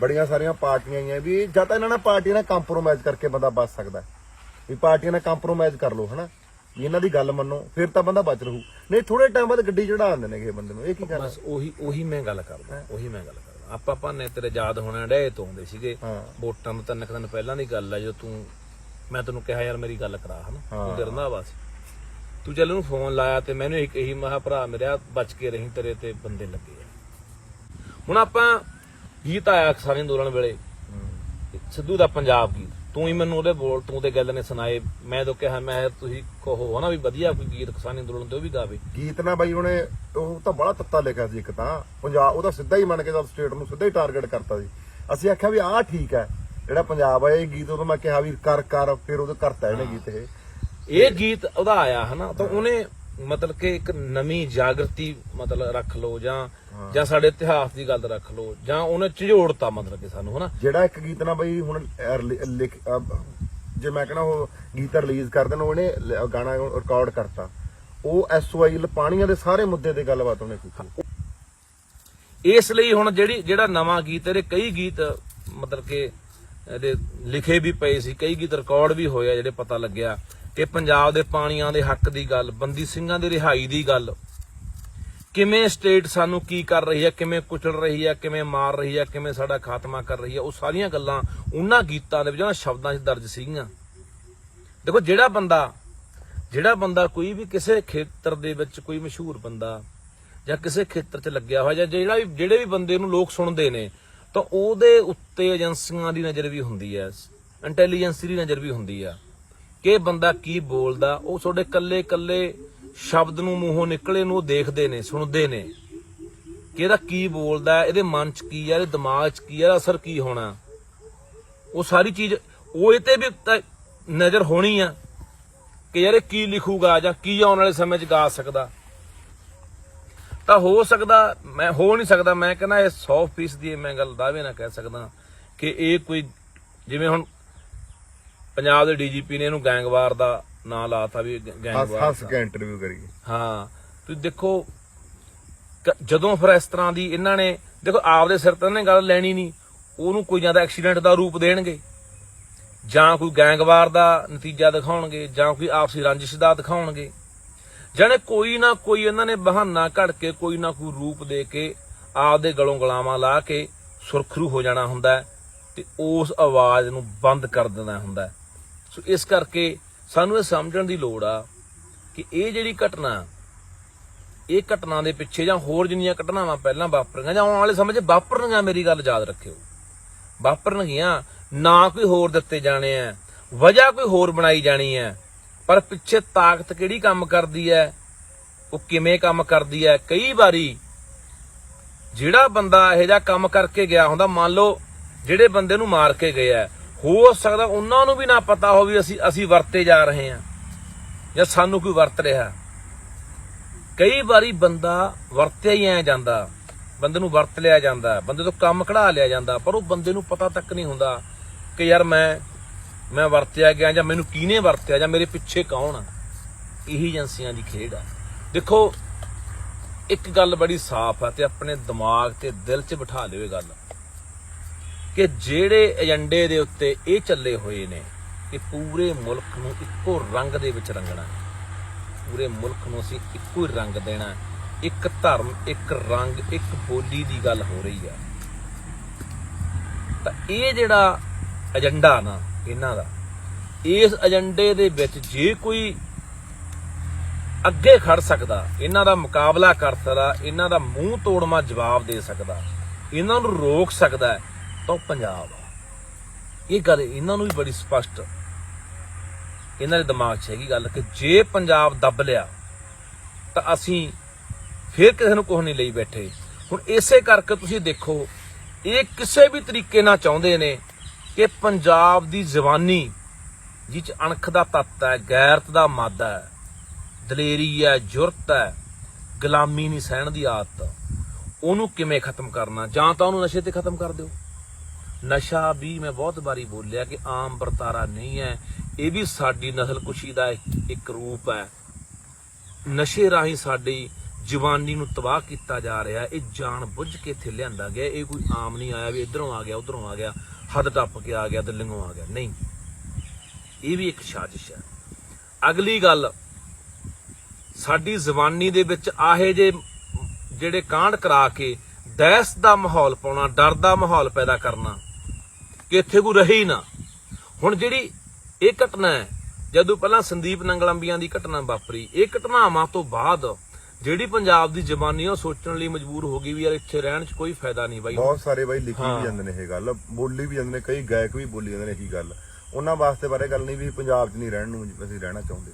ਬੜੀਆਂ ਸਾਰੀਆਂ ਪਾਰਟੀਆਂ ਆਈਆਂ ਵੀ ਜਾਂ ਤਾਂ ਇਹਨਾਂ ਨਾਲ ਪਾਰਟੀਆਂ ਨਾਲ ਕੰਪਰੋਮਾਈਜ਼ ਕਰਕੇ ਬੰਦਾ ਬਚ ਸਕਦਾ, ਵੀ ਪਾਰਟੀਆਂ ਨਾਲ ਕੰਪਰੋਮਾਈਜ਼ ਕਰ ਲਓ ਹਨਾ, ਵੀ ਇਹਨਾਂ ਦੀ ਗੱਲ ਮੰਨੋ ਫਿਰ ਤਾਂ ਬੰਦਾ ਬਚ ਰਹੂ, ਨਹੀਂ ਥੋੜੇ ਟਾਈਮ ਬਾਅਦ ਗੱਡੀ ਚੜਾ ਦਿੰਦੇ ਨੇ ਕਿਸੇ ਬੰਦੇ ਨੂੰ। ਇਹ ਕੀ ਗੱਲ? ਬਸ ਉਹੀ ਮੈਂ ਗੱਲ ਕਰਦਾ। ਆਪਾਂ ਭਾਨੇ ਤੇਰੇ ਯਾਦ ਹੋਣਾ ਡੇ ਤੋਂ ਆਉਂਦੇ ਸੀਗੇ ਵੋਟਾਂ ਨੂੰ 3 ਦਿਨ ਪਹਿਲਾਂ ਦੀ ਗੱਲ ਆ, ਜਦੋਂ ਮੈਂ ਤੈਨੂੰ ਕਿਹਾ ਯਾਰ ਮੇਰੀ ਗੱਲ ਕਰਾ ਹਨਾ, ਤੂੰ ਤੇ ਰੰਧਾਵਾ ਸੀ, ਤੂੰ ਚੱਲ ਉਹਨੂੰ ਫੋਨ ਲਾਇਆ ਤੇ ਮੈਨੂੰ ਇੱਕ ਇਹੀ ਮਹਾ ਭਰਾ ਮੇਰਿਆ ਬਚ ਕੇ ਰਹੀ, ਤੇਰੇ ਤੇ ਬੰਦੇ ਲੱਗੇ ਆ। ਹੁਣ ਆਪਾਂ ਗੀਤ ਆਇਆ ਕਿਸਾਨੀ ਅੰਦੋਲਨ ਵੇਲੇ ਸਿੱਧੂ ਦਾ ਪੰਜਾਬ ਗੀਤ, ਤੂੰ ਹੀ ਮੈਨੂੰ ਉਹਦੇ ਬੋਲ ਤੂੰ ਤੇ ਗੱਲ ਨੇ ਸੁਣਾਏ, ਮੈਂ ਤਾਂ ਕਿਹਾ ਮੈਂ ਤੁਸੀਂ ਕਹੋ ਹਨਾ ਵੀ ਵਧੀਆ ਕੋਈ ਗੀਤ ਕਿਸਾਨੀ ਅੰਦੋਲਨ ਤੇ ਉਹ ਵੀ ਗਾਵੇ। ਗੀਤ ਨਾ ਬਾਈ ਉਹਨੇ ਉਹ ਤਾਂ ਬੜਾ ਤੱਤਾ ਲਿਖਿਆ ਸੀ, ਇੱਕ ਤਾਂ ਪੰਜਾਬ ਉਹਦਾ ਸਿੱਧਾ ਹੀ ਮੰਨ ਕੇ ਸਟੇਟ ਨੂੰ ਸਿੱਧਾ ਹੀ ਟਾਰਗੇਟ ਕਰਤਾ ਸੀ। ਅਸੀਂ ਆਖਿਆ ਵੀ ਆਹ ਠੀਕ ਹੈ ਜਿਹੜਾ ਪੰਜਾਬ ਆ ਇਹ ਗੀਤ, ਉਦੋਂ ਮੈਂ ਕਿਹਾ ਵੀ ਕਰ ਫਿਰ ਉਹਦੇ ਕਰਤਾ ਇਹਨੇ ਗੀਤ। ਇਹ ਗੀਤ ਉਹਦਾ ਆਇਆ ਹਨਾ, ਤਾਂ ਉਹਨੇ ਮਤਲਬ ਕਿ ਇੱਕ ਨਵੀਂ ਜਾਗਰਤੀ ਮਤਲਬ ਰੱਖ ਲਓ, ਜਾਂ ਸਾਡੇ ਇਤਿਹਾਸ ਦੀ ਗੱਲ ਰੱਖ ਲਓ, ਜਾਂ ਉਹਨੇ ਝਿਜੋੜਤਾ ਮਤਲਬ ਕਿ ਸਾਨੂੰ ਹਨਾ। ਜਿਹੜਾ ਇੱਕ ਗੀਤ ਨਾ ਬਈ ਹੁਣ ਜੇ ਮੈਂ ਕਹਿਣਾ ਉਹ ਗੀਤ ਰਿਲੀਜ਼ ਕਰ ਦੇਣ, ਉਹਨੇ ਗਾਣਾ ਰਿਕਾਰਡ ਕਰਤਾ, ਉਹ SOIL ਪਾਣੀਆਂ ਦੇ ਸਾਰੇ ਮੁੱਦੇ ਤੇ ਗੱਲਬਾਤ ਉਹਨੇ ਕੀਤੀ। ਇਸ ਲਈ ਹੁਣ ਜਿਹੜਾ ਨਵਾਂ ਗੀਤ, ਇਹਦੇ ਕਈ ਗੀਤ ਮਤਲਬ ਕਿ ਇਹਦੇ ਲਿਖੇ ਵੀ ਪਏ ਸੀ, ਕਈ ਗੀਤ ਰਿਕਾਰਡ ਵੀ ਹੋਏ ਆ, ਜਿਹੜੇ ਪਤਾ ਲੱਗਿਆ ਕਿ ਪੰਜਾਬ ਦੇ ਪਾਣੀਆਂ ਦੇ ਹੱਕ ਦੀ ਗੱਲ, ਬੰਦੀ ਸਿੰਘਾਂ ਦੀ ਰਿਹਾਈ ਦੀ ਗੱਲ, ਕਿਵੇਂ ਸਟੇਟ ਸਾਨੂੰ ਕੀ ਕਰ ਰਹੀ ਹੈ, ਕਿਵੇਂ ਕੁਚਲ ਰਹੀ ਹੈ, ਕਿਵੇਂ ਮਾਰ ਰਹੀ ਹੈ, ਕਿਵੇਂ ਸਾਡਾ ਖਾਤਮਾ ਕਰ ਰਹੀ ਹੈ, ਉਹ ਸਾਰੀਆਂ ਗੱਲਾਂ ਉਹਨਾਂ ਗੀਤਾਂ ਦੇ ਵਿੱਚ, ਉਹਨਾਂ ਸ਼ਬਦਾਂ 'ਚ ਦਰਜ ਸੀਗੀਆਂ। ਦੇਖੋ ਜਿਹੜਾ ਬੰਦਾ ਕੋਈ ਵੀ ਕਿਸੇ ਖੇਤਰ ਦੇ ਵਿੱਚ ਕੋਈ ਮਸ਼ਹੂਰ ਬੰਦਾ ਜਾਂ ਕਿਸੇ ਖੇਤਰ 'ਚ ਲੱਗਿਆ ਹੋਇਆ, ਜਾਂ ਜਿਹੜੇ ਵੀ ਬੰਦੇ ਨੂੰ ਲੋਕ ਸੁਣਦੇ ਨੇ, ਤਾਂ ਉਹਦੇ ਉੱਤੇ ਏਜੰਸੀਆਂ ਦੀ ਨਜ਼ਰ ਵੀ ਹੁੰਦੀ ਹੈ, ਇੰਟੈਲੀਜੈਂਸ ਦੀ ਨਜ਼ਰ ਵੀ ਹੁੰਦੀ ਆ ਕਿ ਇਹ ਬੰਦਾ ਕੀ ਬੋਲਦਾ। ਉਹ ਤੁਹਾਡੇ ਕੱਲੇ ਸ਼ਬਦ ਨੂੰ ਮੂੰਹੋਂ ਨਿਕਲੇ ਨੂੰ ਦੇਖਦੇ ਨੇ, ਸੁਣਦੇ ਨੇ ਕਿ ਇਹਦਾ ਕੀ ਬੋਲਦਾ, ਇਹਦੇ ਮਨ 'ਚ ਕੀ ਆ, ਇਹਦੇ ਦਿਮਾਗ 'ਚ ਕੀ ਆ, ਅਸਰ ਕੀ ਹੋਣਾ। ਉਹ ਸਾਰੀ ਚੀਜ਼ ਉਹ ਇਹ ਤੇ ਵੀ ਨਜ਼ਰ ਹੋਣੀ ਆ ਕਿ ਯਾਰ ਇਹ ਕੀ ਲਿਖੂਗਾ ਜਾਂ ਕੀ ਆਉਣ ਵਾਲੇ ਸਮੇਂ 'ਚ ਗਾ ਸਕਦਾ। ਤਾਂ ਹੋ ਨਹੀਂ ਸਕਦਾ, ਮੈਂ ਕਹਿੰਦਾ ਇਹ 100% ਦੀ ਮੈਂ ਗੱਲ ਦਾਅਵੇ ਨਾਲ ਕਹਿ ਸਕਦਾ ਕਿ ਇਹ ਕੋਈ, ਜਿਵੇਂ ਹੁਣ ਪੰਜਾਬ ਦੇ DGP ਨੇ ਇਹਨੂੰ ਗੈਂਗਵਾਰ ਦਾ ਨਾਂ ਲਾਤਾ ਵੀ ਗੈਂਗਵਾਰ, ਹੱਸ ਕੇ ਇੰਟਰਵਿਊ ਕਰੀ। ਹਾਂ ਤੁਸੀਂ ਦੇਖੋ ਜਦੋਂ ਫਿਰ ਇਸ ਤਰ੍ਹਾਂ ਦੀ ਇਹਨਾਂ ਨੇ ਦੇਖੋ ਆਪਦੇ ਸਿਰ ਤੇ ਇਹਨੇ ਗੱਲ ਲੈਣੀ ਨਹੀਂ, ਉਹਨੂੰ ਕੋਈ ਜਾਂ ਤਾਂ ਐਕਸੀਡੈਂਟ ਦਾ ਰੂਪ ਦੇਣਗੇ, ਜਾਂ ਕੋਈ ਗੈਂਗਵਾਰ ਦਾ ਨਤੀਜਾ ਦਿਖਾਉਣਗੇ, ਜਾਂ ਕੋਈ ਆਪਸੀ ਰੰਜਿਸ਼ ਦਾ ਦਿਖਾਉਣਗੇ, ਜਾਣੇ ਕੋਈ ਨਾ ਕੋਈ ਇਹਨਾਂ ਨੇ ਬਹਾਨਾ ਘੜ ਕੇ ਕੋਈ ਨਾ ਕੋਈ ਰੂਪ ਦੇ ਕੇ ਆਪਦੇ ਗਲੋਂ ਗਲਾਵਾਂ ਲਾ ਕੇ ਸੁਰਖਰੂ ਹੋ ਜਾਣਾ ਹੁੰਦਾ ਤੇ ਉਸ ਆਵਾਜ਼ ਨੂੰ ਬੰਦ ਕਰ ਦੇਣਾ ਹੁੰਦਾ। ਸੋ ਇਸ ਕਰਕੇ ਸਾਨੂੰ ਇਹ ਸਮਝਣ ਦੀ ਲੋੜ ਆ ਕਿ ਇਹ ਜਿਹੜੀ ਘਟਨਾ ਦੇ ਪਿੱਛੇ ਜਾਂ ਹੋਰ ਜਿੰਨੀਆਂ ਘਟਨਾਵਾਂ ਪਹਿਲਾਂ ਵਾਪਰੀਆਂ ਜਾਂ ਆਉਣ ਵਾਲੇ ਸਮੇਂ 'ਚ ਵਾਪਰਨਗੀਆਂ, ਮੇਰੀ ਗੱਲ ਯਾਦ ਰੱਖਿਓ, ਵਾਪਰਨਗੀਆਂ, ਨਾ ਕੋਈ ਹੋਰ ਦਿੱਤੇ ਜਾਣੇ ਆ, ਵਜ੍ਹਾ ਕੋਈ ਹੋਰ ਬਣਾਈ ਜਾਣੀ ਹੈ, ਪਰ ਪਿੱਛੇ ਤਾਕਤ ਕਿਹੜੀ ਕੰਮ ਕਰਦੀ ਹੈ, ਉਹ ਕਿਵੇਂ ਕੰਮ ਕਰਦੀ ਹੈ। ਕਈ ਵਾਰੀ ਜਿਹੜਾ ਬੰਦਾ ਇਹੋ ਜਿਹਾ ਕੰਮ ਕਰਕੇ ਗਿਆ ਹੁੰਦਾ, ਮੰਨ ਲਓ ਜਿਹੜੇ ਬੰਦੇ ਨੂੰ ਮਾਰ ਕੇ ਗਏ ਆ, ਹੋ ਸਕਦਾ ਉਹਨਾਂ ਨੂੰ ਵੀ ਨਾ ਪਤਾ ਹੋਵੇ ਅਸੀਂ ਵਰਤੇ ਜਾ ਰਹੇ ਹਾਂ ਜਾਂ ਸਾਨੂੰ ਕੋਈ ਵਰਤ ਰਿਹਾ। ਕਈ ਵਾਰੀ ਬੰਦਾ ਵਰਤਿਆ ਹੀ ਐ ਜਾਂਦਾ, ਬੰਦੇ ਨੂੰ ਵਰਤ ਲਿਆ ਜਾਂਦਾ, ਬੰਦੇ ਤੋਂ ਕੰਮ ਕਢਾ ਲਿਆ ਜਾਂਦਾ, ਪਰ ਉਹ ਬੰਦੇ ਨੂੰ ਪਤਾ ਤੱਕ ਨਹੀਂ ਹੁੰਦਾ ਕਿ ਯਾਰ ਮੈਂ ਵਰਤਿਆ ਗਿਆ ਜਾਂ ਮੈਨੂੰ ਕਿਹਨੇ ਵਰਤਿਆ ਜਾਂ ਮੇਰੇ ਪਿੱਛੇ ਕੌਣ ਆ। ਇਹੀ ਏਜੰਸੀਆਂ ਦੀ ਖੇਡ ਆ। ਦੇਖੋ ਇੱਕ ਗੱਲ ਬੜੀ ਸਾਫ਼ ਆ ਤੇ ਆਪਣੇ ਦਿਮਾਗ ਤੇ ਦਿਲ 'ਚ ਬਿਠਾ ਲਿਓ ਇਹ ਗੱਲ ਕਿ ਜਿਹੜੇ ਏਜੰਡੇ ਦੇ ਉੱਤੇ ਇਹ ਚੱਲੇ ਹੋਏ ਨੇ ਕਿ ਪੂਰੇ ਮੁਲਕ ਨੂੰ ਇੱਕੋ ਰੰਗ ਦੇ ਵਿੱਚ ਰੰਗਣਾ, ਪੂਰੇ ਮੁਲਕ ਨੂੰ ਅਸੀਂ ਇੱਕੋ ਹੀ ਰੰਗ ਦੇਣਾ, ਇੱਕ ਧਰਮ, ਇੱਕ ਰੰਗ, ਇੱਕ ਬੋਲੀ ਦੀ ਗੱਲ ਹੋ ਰਹੀ ਆ। ਤਾਂ ਇਹ ਜਿਹੜਾ ਏਜੰਡਾ ਨਾ ਇਹਨਾਂ ਦਾ, ਇਸ ਏਜੰਡੇ ਦੇ ਵਿੱਚ ਜੇ ਕੋਈ ਅੱਗੇ ਖੜ ਸਕਦਾ, ਇਹਨਾਂ ਦਾ ਮੁਕਾਬਲਾ ਕਰ ਸਕਦਾ, ਇਹਨਾਂ ਦਾ ਮੂੰਹ ਤੋੜਵਾਂ ਜਵਾਬ ਦੇ ਸਕਦਾ, ਇਹਨਾਂ ਨੂੰ ਰੋਕ ਸਕਦਾ ਹੈ, ਤਾਂ ਉਹ ਪੰਜਾਬ ਆ। ਇਹ ਗੱਲ ਇਹਨਾਂ ਨੂੰ ਵੀ ਬੜੀ ਸਪਸ਼ਟ ਇਹਨਾਂ ਦੇ ਦਿਮਾਗ 'ਚ ਹੈਗੀ ਗੱਲ ਕਿ ਜੇ ਪੰਜਾਬ ਦੱਬ ਲਿਆ ਤਾਂ ਅਸੀਂ ਫਿਰ ਕਿਸੇ ਨੂੰ ਕੁਛ ਨਹੀਂ ਲਈ ਬੈਠੇ। ਹੁਣ ਇਸੇ ਕਰਕੇ ਤੁਸੀਂ ਦੇਖੋ, ਇਹ ਕਿਸੇ ਵੀ ਤਰੀਕੇ ਨਾਲ ਚਾਹੁੰਦੇ ਨੇ ਕਿ ਪੰਜਾਬ ਦੀ ਜਵਾਨੀ ਜਿਹ 'ਚ ਅਣਖ ਦਾ ਤੱਤ ਹੈ, ਗੈਰਤ ਦਾ ਮਾਦਾ ਹੈ, ਦਲੇਰੀ ਹੈ, ਜੁਰਤ ਹੈ, ਗੁਲਾਮੀ ਨਹੀਂ ਸਹਿਣ ਦੀ ਆਦਤ, ਉਹਨੂੰ ਕਿਵੇਂ ਖਤਮ ਕਰਨਾ। ਜਾਂ ਤਾਂ ਉਹਨੂੰ ਨਸ਼ੇ ਤੇ ਖਤਮ ਕਰ ਦਿਓ। ਨਸ਼ਾ ਵੀ ਮੈਂ ਬਹੁਤ ਵਾਰੀ ਬੋਲਿਆ ਕਿ ਆਮ ਵਰਤਾਰਾ ਨਹੀਂ ਹੈ, ਇਹ ਵੀ ਸਾਡੀ ਨਸਲਕੁਸ਼ੀ ਦਾ ਇੱਕ ਰੂਪ ਹੈ। ਨਸ਼ੇ ਰਾਹੀਂ ਸਾਡੀ ਜਵਾਨੀ ਨੂੰ ਤਬਾਹ ਕੀਤਾ ਜਾ ਰਿਹਾ। ਇਹ ਜਾਣ ਬੁੱਝ ਕੇ ਇੱਥੇ ਲਿਆਂਦਾ ਗਿਆ। ਇਹ ਕੋਈ ਆਮ ਨਹੀਂ ਆਇਆ ਵੀ ਇੱਧਰੋਂ ਆ ਗਿਆ ਉੱਧਰੋਂ ਆ ਗਿਆ, ਹੱਦ ਟੱਪ ਕੇ ਆ ਗਿਆ, ਦਿੱਲੀੋਂ ਆ ਗਿਆ, ਨਹੀਂ। ਇਹ ਵੀ ਇੱਕ ਸਾਜ਼ਿਸ਼ ਹੈ। ਅਗਲੀ ਗੱਲ, ਸਾਡੀ ਜਵਾਨੀ ਦੇ ਵਿੱਚ ਆਹੇ ਜਿਹੜੇ ਕਾਂਡ ਕਰਾ ਕੇ ਦਹਿਸ਼ਤ ਦਾ ਮਾਹੌਲ ਪਾਉਣਾ, ਡਰ ਦਾ ਮਾਹੌਲ ਪੈਦਾ ਕਰਨਾ ਕਿ ਇੱਥੇ ਕੋਈ ਰਹੇ ਹੀ ਨਾ। ਹੁਣ ਜਿਹੜੀ ਇਹ ਘਟਨਾ ਹੈ, ਜਦੋਂ ਪਹਿਲਾਂ ਸੰਦੀਪ ਨੰਗਲੰਬੀਆਂ ਦੀ ਘਟਨਾ ਵਾਪਰੀ, ਇਹ ਘਟਨਾਵਾਂ ਤੋਂ ਬਾਅਦ ਜਿਹੜੀ ਪੰਜਾਬ ਦੀ ਜਵਾਨੀ ਉਹ ਸੋਚਣ ਲਈ ਮਜਬੂਰ ਹੋ ਗਈ ਵੀ ਯਾਰ ਇੱਥੇ ਰਹਿਣ 'ਚ ਕੋਈ ਫਾਇਦਾ ਨਹੀਂ ਬਾਈ। ਬਹੁਤ ਸਾਰੇ ਬਾਈ ਲਿਖੀ ਵੀ ਜਾਂਦੇ ਨੇ ਇਹ ਗੱਲ, ਬੋਲੀ ਵੀ ਜਾਂਦੇ ਨੇ, ਕਈ ਗਾਇਕ ਵੀ ਬੋਲੀ ਜਾਂਦੇ ਨੇ ਇਹੀ ਗੱਲ। ਉਹਨਾਂ ਵਾਸਤੇ ਬਾਰੇ ਗੱਲ ਨਹੀਂ ਵੀ ਪੰਜਾਬ 'ਚ ਨਹੀਂ ਰਹਿਣ ਨੂੰ ਅਸੀਂ ਰਹਿਣਾ ਚਾਹੁੰਦੇ।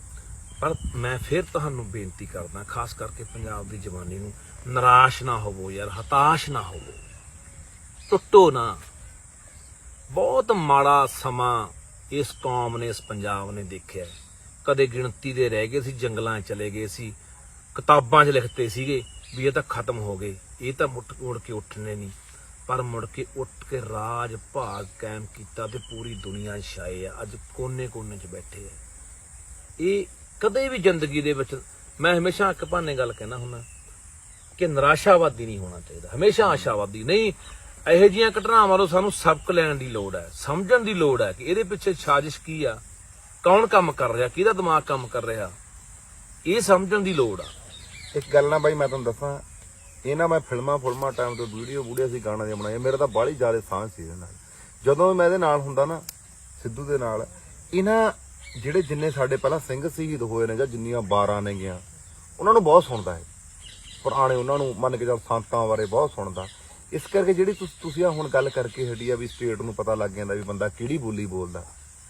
ਪਰ ਮੈਂ ਫਿਰ ਤੁਹਾਨੂੰ ਬੇਨਤੀ ਕਰਦਾ, ਖਾਸ ਕਰਕੇ ਪੰਜਾਬ ਦੀ ਜਵਾਨੀ ਨੂੰ, ਨਿਰਾਸ਼ ਨਾ ਹੋਵੋ ਯਾਰ, ਹਤਾਸ਼ ਨਾ ਹੋਵੋ, ਟੁੱਟੋ ਨਾ। ਬਹੁਤ ਮਾੜਾ ਸਮਾਂ ਇਸ ਕੌਮ ਨੇ, ਇਸ ਪੰਜਾਬ ਨੇ ਦੇਖਿਆ। ਕਦੇ ਗਿਣਤੀ ਦੇ ਰਹਿ ਗਏ ਸੀ, ਜੰਗਲਾਂ 'ਚ ਚਲੇ ਗਏ ਸੀ, ਕਿਤਾਬਾਂ 'ਚ ਲਿਖਤੇ ਸੀਗੇ ਵੀ ਇਹ ਤਾਂ ਖਤਮ ਹੋ ਗਏ, ਇਹ ਤਾਂ ਮੁੜ ਕੇ ਉੱਠਣੇ ਨਹੀਂ। ਪਰ ਮੁੜ ਕੇ ਉੱਠ ਕੇ ਰਾਜ ਭਾਗ ਕਾਇਮ ਕੀਤਾ ਤੇ ਪੂਰੀ ਦੁਨੀਆ 'ਚ ਛਾਏ ਆ। ਅੱਜ ਕੋਨੇ-ਕੋਨੇ 'ਚ ਬੈਠੇ ਆ। ਇਹ ਕਦੇ ਵੀ ਜ਼ਿੰਦਗੀ ਦੇ ਵਿੱਚ, ਮੈਂ ਹਮੇਸ਼ਾ ਇੱਕ ਬਹਾਨੇ ਗੱਲ ਕਹਿਣਾ ਹੁੰਦਾ ਕਿ ਨਿਰਾਸ਼ਾਵਾਦੀ ਨਹੀਂ ਹੋਣਾ ਚਾਹੀਦਾ, ਹਮੇਸ਼ਾ ਆਸ਼ਾਵਾਦੀ। ਨਹੀਂ, ਇਹੋ ਜਿਹੀਆਂ ਘਟਨਾਵਾਂ ਤੋਂ ਸਾਨੂੰ ਸਬਕ ਲੈਣ ਦੀ ਲੋੜ ਹੈ, ਸਮਝਣ ਦੀ ਲੋੜ ਹੈ ਕਿ ਇਹਦੇ ਪਿੱਛੇ ਸਾਜ਼ਿਸ਼ ਕੀ ਆ, ਕੌਣ ਕੰਮ ਕਰ ਰਿਹਾ, ਕਿਹਦਾ ਦਿਮਾਗ ਕੰਮ ਕਰ ਰਿਹਾ, ਇਹ ਸਮਝਣ ਦੀ ਲੋੜ ਆ। ਇੱਕ ਗੱਲ ਨਾ ਬਾਈ ਮੈਂ ਤੁਹਾਨੂੰ ਦੱਸਾਂ, ਇਹ ਨਾ ਮੈਂ ਫਿਲਮਾਂ ਟਾਈਮ ਤੋਂ ਵੀਡੀਓ ਸੀ ਗਾਣਾ ਜਿਹਾ ਬਣਾਇਆ, ਮੇਰਾ ਤਾਂ ਬਾਹਲੀ ਜ਼ਿਆਦਾ ਸਾਂਝ ਸੀ ਇਹਦੇ ਨਾਲ। ਜਦੋਂ ਮੈਂ ਇਹਦੇ ਨਾਲ ਹੁੰਦਾ ਨਾ, ਸਿੱਧੂ ਦੇ ਨਾਲ, ਇਹਨਾਂ ਜਿਹੜੇ ਜਿੰਨੇ ਸਾਡੇ ਪਹਿਲਾਂ ਸਿੰਘ ਸ਼ਹੀਦ ਹੋਏ ਨੇ ਜਾਂ ਜਿੰਨੀਆਂ 12 ਨੇ ਗੀਆਂ, ਉਹਨਾਂ ਨੂੰ ਬਹੁਤ ਸੁਣਦਾ ਹੈ ਪੁਰਾਣੇ, ਉਹਨਾਂ ਨੂੰ ਮੰਨ ਕੇ ਚੱਲ ਸੰਤਾਂ ਬਾਰੇ ਬਹੁਤ ਸੁਣਦਾ। ਇਸ ਕਰਕੇ ਜਿਹੜੀ ਤੁਸੀਂ ਹੁਣ ਗੱਲ ਕਰਕੇ ਹਟੀ ਆ ਵੀ ਸਟੇਟ ਨੂੰ ਪਤਾ ਲੱਗ ਜਾਂਦਾ ਵੀ ਬੰਦਾ ਕਿਹੜੀ ਬੋਲੀ ਬੋਲਦਾ।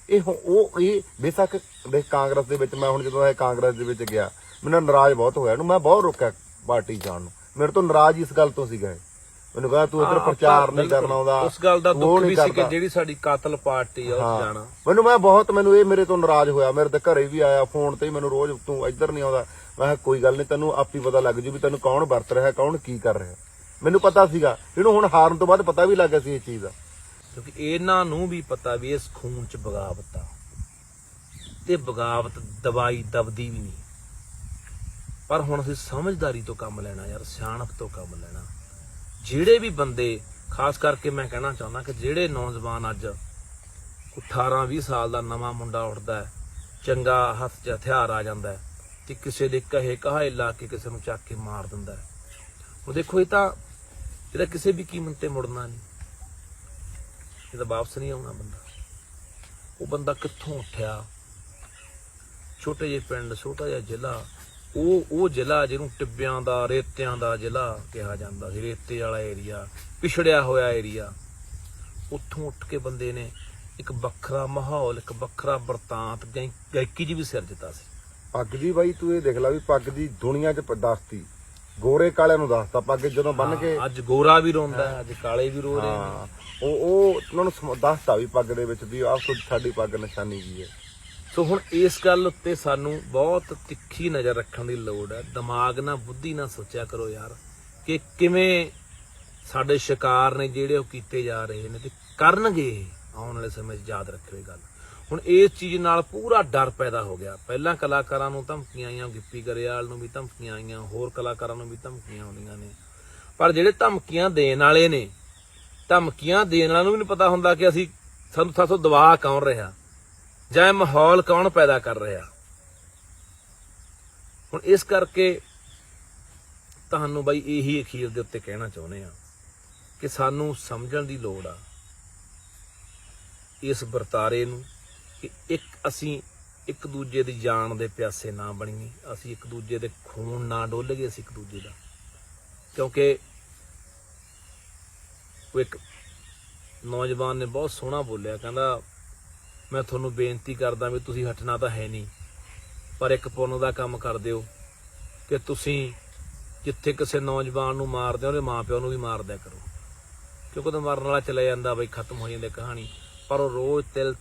ਇਹ ਬੇਸ਼ੱਕ ਦੇਖ ਕਾਂਗਰਸ ਦੇ ਵਿੱਚ, ਮੈਂ ਹੁਣ ਜਦੋਂ ਇਹ ਕਾਂਗਰਸ ਦੇ ਵਿੱਚ ਗਿਆ, ਮੈਨੂੰ ਨਾਰਾਜ਼ ਬਹੁਤ ਹੋਇਆ, ਇਹਨੂੰ ਮੈਂ ਬਹੁਤ ਰੋਕਿਆ ਪਾਰਟੀ ਜਾਣ ਨੂੰ। ਮੇਰੇ ਤੋਂ ਨਾਰਾਜ਼ ਇਸ ਗੱਲ ਤੋਂ ਸੀਗਾ, ਮੈਨੂੰ ਕਹਿੰਦਾ ਤੂੰ ਇੱਧਰ ਪ੍ਰਚਾਰ ਨਹੀਂ ਕਰਨਾ ਆਉਂਦਾ। ਉਸ ਗੱਲ ਦਾ ਦੁੱਖ ਵੀ ਸੀ ਕਿ ਜਿਹੜੀ ਸਾਡੀ ਕਾਤਲ ਪਾਰਟੀ ਆ ਉਹ ਜਾਣਾ। ਮੈਨੂੰ ਇਹ ਮੇਰੇ ਤੋਂ ਨਾਰਾਜ਼ ਹੋਇਆ, ਮੇਰੇ ਤੇ ਘਰੇ ਵੀ ਆਇਆ, ਫੋਨ ਤੇ ਮੈਨੂੰ ਰੋਜ਼ ਤੂੰ ਇੱਧਰ ਨਹੀਂ ਆਉਂਦਾ। ਮੈਂ ਕਿਹਾ ਕੋਈ ਗੱਲ ਨਹੀਂ, ਤੈਨੂੰ ਆਪੀ ਪਤਾ ਲੱਗ ਜੂ ਵੀ ਤੈਨੂੰ ਕੌਣ ਵਰਤ ਰਿਹਾ, ਕੌਣ ਕੀ ਕਰ ਰਿਹਾ। ਮੈਨੂੰ ਪਤਾ ਸੀਗਾ, ਇਹਨੂੰ ਹੁਣ ਹਾਰਨ ਤੋਂ ਬਾਅਦ ਪਤਾ ਵੀ ਲੱਗ ਗਿਆ ਸੀ ਇਸ ਚੀਜ਼ ਦਾ, ਕਿਉਂਕਿ ਇਹਨਾਂ ਨੂੰ ਵੀ ਪਤਾ ਵੀ ਇਸ ਖੂਨ 'ਚ ਬਗਾਵਤ ਆ ਤੇ ਬਗਾਵਤ ਦਵਾਈ ਦਬਦੀ ਵੀ ਨਹੀਂ। ਪਰ ਹੁਣ ਅਸੀਂ ਸਮਝਦਾਰੀ ਤੋਂ ਕੰਮ ਲੈਣਾ ਯਾਰ, ਸਿਆਣਪ ਤੋਂ ਕੰਮ ਲੈਣਾ। ਜਿਹੜੇ ਵੀ ਬੰਦੇ, ਖਾਸ ਕਰਕੇ ਮੈਂ ਕਹਿਣਾ ਚਾਹੁੰਦਾ ਕਿ ਜਿਹੜੇ ਨੌਜਵਾਨ ਅੱਜ 18-20 ਸਾਲ ਦਾ ਨਵਾਂ ਮੁੰਡਾ ਉੱਠਦਾ ਹੈ, ਚੰਗਾ ਹੱਥ 'ਚ ਹਥਿਆਰ ਆ ਜਾਂਦਾ ਹੈ ਤੇ ਕਿਸੇ ਦੇ ਕਹਾਏ ਲਾ ਕੇ ਕਿਸੇ ਨੂੰ ਚੱਕ ਕੇ ਮਾਰ ਦਿੰਦਾ ਹੈ, ਉਹ ਦੇਖੋ ਇਹਦਾ ਕਿਸੇ ਵੀ ਕੀਮਤ ਤੇ ਮੁੜਨਾ ਨਹੀਂ, ਇਹਦਾ ਵਾਪਸ ਨਹੀਂ ਆਉਣਾ ਬੰਦਾ। ਉਹ ਬੰਦਾ ਕਿੱਥੋਂ ਉੱਠਿਆ, ਛੋਟੇ ਜਿਹੇ ਪਿੰਡ, ਛੋਟਾ ਜਿਹਾ ਜ਼ਿਲ੍ਹਾ, ਉਹ ਜ਼ਿਲ੍ਹਾ ਜਿਹਨੂੰ ਟਿੱਬਿਆਂ ਦਾ, ਰੇਤਿਆਂ ਦਾ ਜ਼ਿਲ੍ਹਾ ਕਿਹਾ ਜਾਂਦਾ ਸੀ, ਰੇਤੇ ਵਾਲਾ ਏਰੀਆ, ਪਿਛੜਿਆ ਹੋਇਆ ਏਰੀਆ, ਉੱਥੋਂ ਉੱਠ ਕੇ ਬੰਦੇ ਨੇ ਇੱਕ ਵੱਖਰਾ ਮਾਹੌਲ, ਇੱਕ ਵੱਖਰਾ ਵਰਤਾਂਤ, ਗਾਇਕੀ 'ਚ ਵੀ ਸਿਰ ਦਿੱਤਾ ਸੀ। ਪੱਗ ਦੀ ਬਾਈ ਤੂੰ ਇਹ ਦੇਖ ਲਾ ਵੀ ਪੱਗ ਦੀ ਦੁਨੀਆ 'ਚ ਦੱਸਤੀ, ਗੋਰੇ ਕਾਲਿਆਂ ਨੂੰ ਦੱਸਤਾ ਪੱਗ ਜਦੋਂ ਬੰਨ ਕੇ। ਅੱਜ ਗੋਰਾ ਵੀ ਰੋਂਦਾ, ਅੱਜ ਕਾਲੇ ਵੀ ਰੋ ਰਹੇ ਨੇ। ਉਹ ਉਹਨਾਂ ਨੂੰ ਦੱਸਤਾ ਵੀ ਪੱਗ ਦੇ ਵਿੱਚ ਵੀ ਆਹ ਸਾਡੀ ਪੱਗ ਨਿਸ਼ਾਨੀ ਕੀ ਹੈ। ਸੋ ਹੁਣ ਇਸ ਗੱਲ ਉੱਤੇ ਸਾਨੂੰ ਬਹੁਤ ਤਿੱਖੀ ਨਜ਼ਰ ਰੱਖਣ ਦੀ ਲੋੜ ਹੈ। ਦਿਮਾਗ ਨਾਲ, ਬੁੱਧੀ ਨਾਲ ਸੋਚਿਆ ਕਰੋ ਯਾਰ ਕਿ ਕਿਵੇਂ ਸਾਡੇ ਸ਼ਿਕਾਰ ਨੇ ਜਿਹੜੇ ਉਹ ਕੀਤੇ ਜਾ ਰਹੇ ਨੇ ਤੇ ਕਰਨਗੇ ਆਉਣ ਵਾਲੇ ਸਮੇਂ 'ਚ। ਯਾਦ ਰੱਖਿਓ ਇਹ ਗੱਲ। ਹੁਣ ਇਸ ਚੀਜ਼ ਨਾਲ ਪੂਰਾ ਡਰ ਪੈਦਾ ਹੋ ਗਿਆ। ਪਹਿਲਾਂ ਕਲਾਕਾਰਾਂ ਨੂੰ ਧਮਕੀਆਂ ਆਈਆਂ, ਗਿੱਪੀ ਗਰੇਵਾਲ ਨੂੰ ਵੀ ਧਮਕੀਆਂ ਆਈਆਂ, ਹੋਰ ਕਲਾਕਾਰਾਂ ਨੂੰ ਵੀ ਧਮਕੀਆਂ ਆਉਂਦੀਆਂ ਨੇ, ਪਰ ਜਿਹੜੇ ਧਮਕੀਆਂ ਦੇਣ ਵਾਲੇ ਨੇ ਧਮਕੀਆਂ ਦੇਣ ਵਾਲਿਆਂ ਨੂੰ ਵੀ ਨਹੀਂ ਪਤਾ ਹੁੰਦਾ ਕਿ ਅਸੀਂ ਸਾਨੂੰ ਸਾਥੋਂ ਦਬਾ ਕੌਣ ਰਿਹਾ ਜਾਂ ਇਹ ਮਾਹੌਲ ਕੌਣ ਪੈਦਾ ਕਰ ਰਿਹਾ। ਹੁਣ ਇਸ ਕਰਕੇ ਤੁਹਾਨੂੰ ਬਾਈ ਇਹੀ ਅਖੀਰ ਦੇ ਉੱਤੇ ਕਹਿਣਾ ਚਾਹੁੰਦੇ ਆ ਕਿ ਸਾਨੂੰ ਸਮਝਣ ਦੀ ਲੋੜ ਆ ਇਸ ਵਰਤਾਰੇ ਨੂੰ ਕਿ ਅਸੀਂ ਇੱਕ ਦੂਜੇ ਦੀ ਜਾਨ ਦੇ ਪਿਆਸੇ ਨਾ ਬਣੀਏ, ਅਸੀਂ ਇੱਕ ਦੂਜੇ ਦੇ ਖੂਨ ਨਾ ਡੋਲੀਏ ਅਸੀਂ ਇੱਕ ਦੂਜੇ ਦਾ। ਕਿਉਂਕਿ ਉਹ ਇੱਕ ਨੌਜਵਾਨ ਨੇ ਬਹੁਤ ਸੋਹਣਾ ਬੋਲਿਆ, ਕਹਿੰਦਾ ਮੈਂ ਤੁਹਾਨੂੰ ਬੇਨਤੀ ਕਰਦਾ ਵੀ ਤੁਸੀਂ ਹਟਣਾ ਤਾਂ ਹੈ ਨਹੀਂ, ਪਰ ਇੱਕ ਪੁੰਨ ਦਾ ਕੰਮ ਕਰ ਦਿਓ ਕਿ ਤੁਸੀਂ ਜਿੱਥੇ ਕਿਸੇ ਨੌਜਵਾਨ ਨੂੰ ਮਾਰਦੇ ਹੋ ਉਹਦੇ ਮਾਂ ਪਿਓ ਨੂੰ ਵੀ ਮਾਰ ਦਿਆ ਕਰੋ, ਕਿਉਂਕਿ ਉਹਦਾ ਮਰਨ ਵਾਲਾ ਚਲਾ ਜਾਂਦਾ ਬਈ, ਖਤਮ ਹੋ ਜਾਂਦੀ ਕਹਾਣੀ। ਪਰ ਉਹ ਰੋਜ਼ ਤਿਲ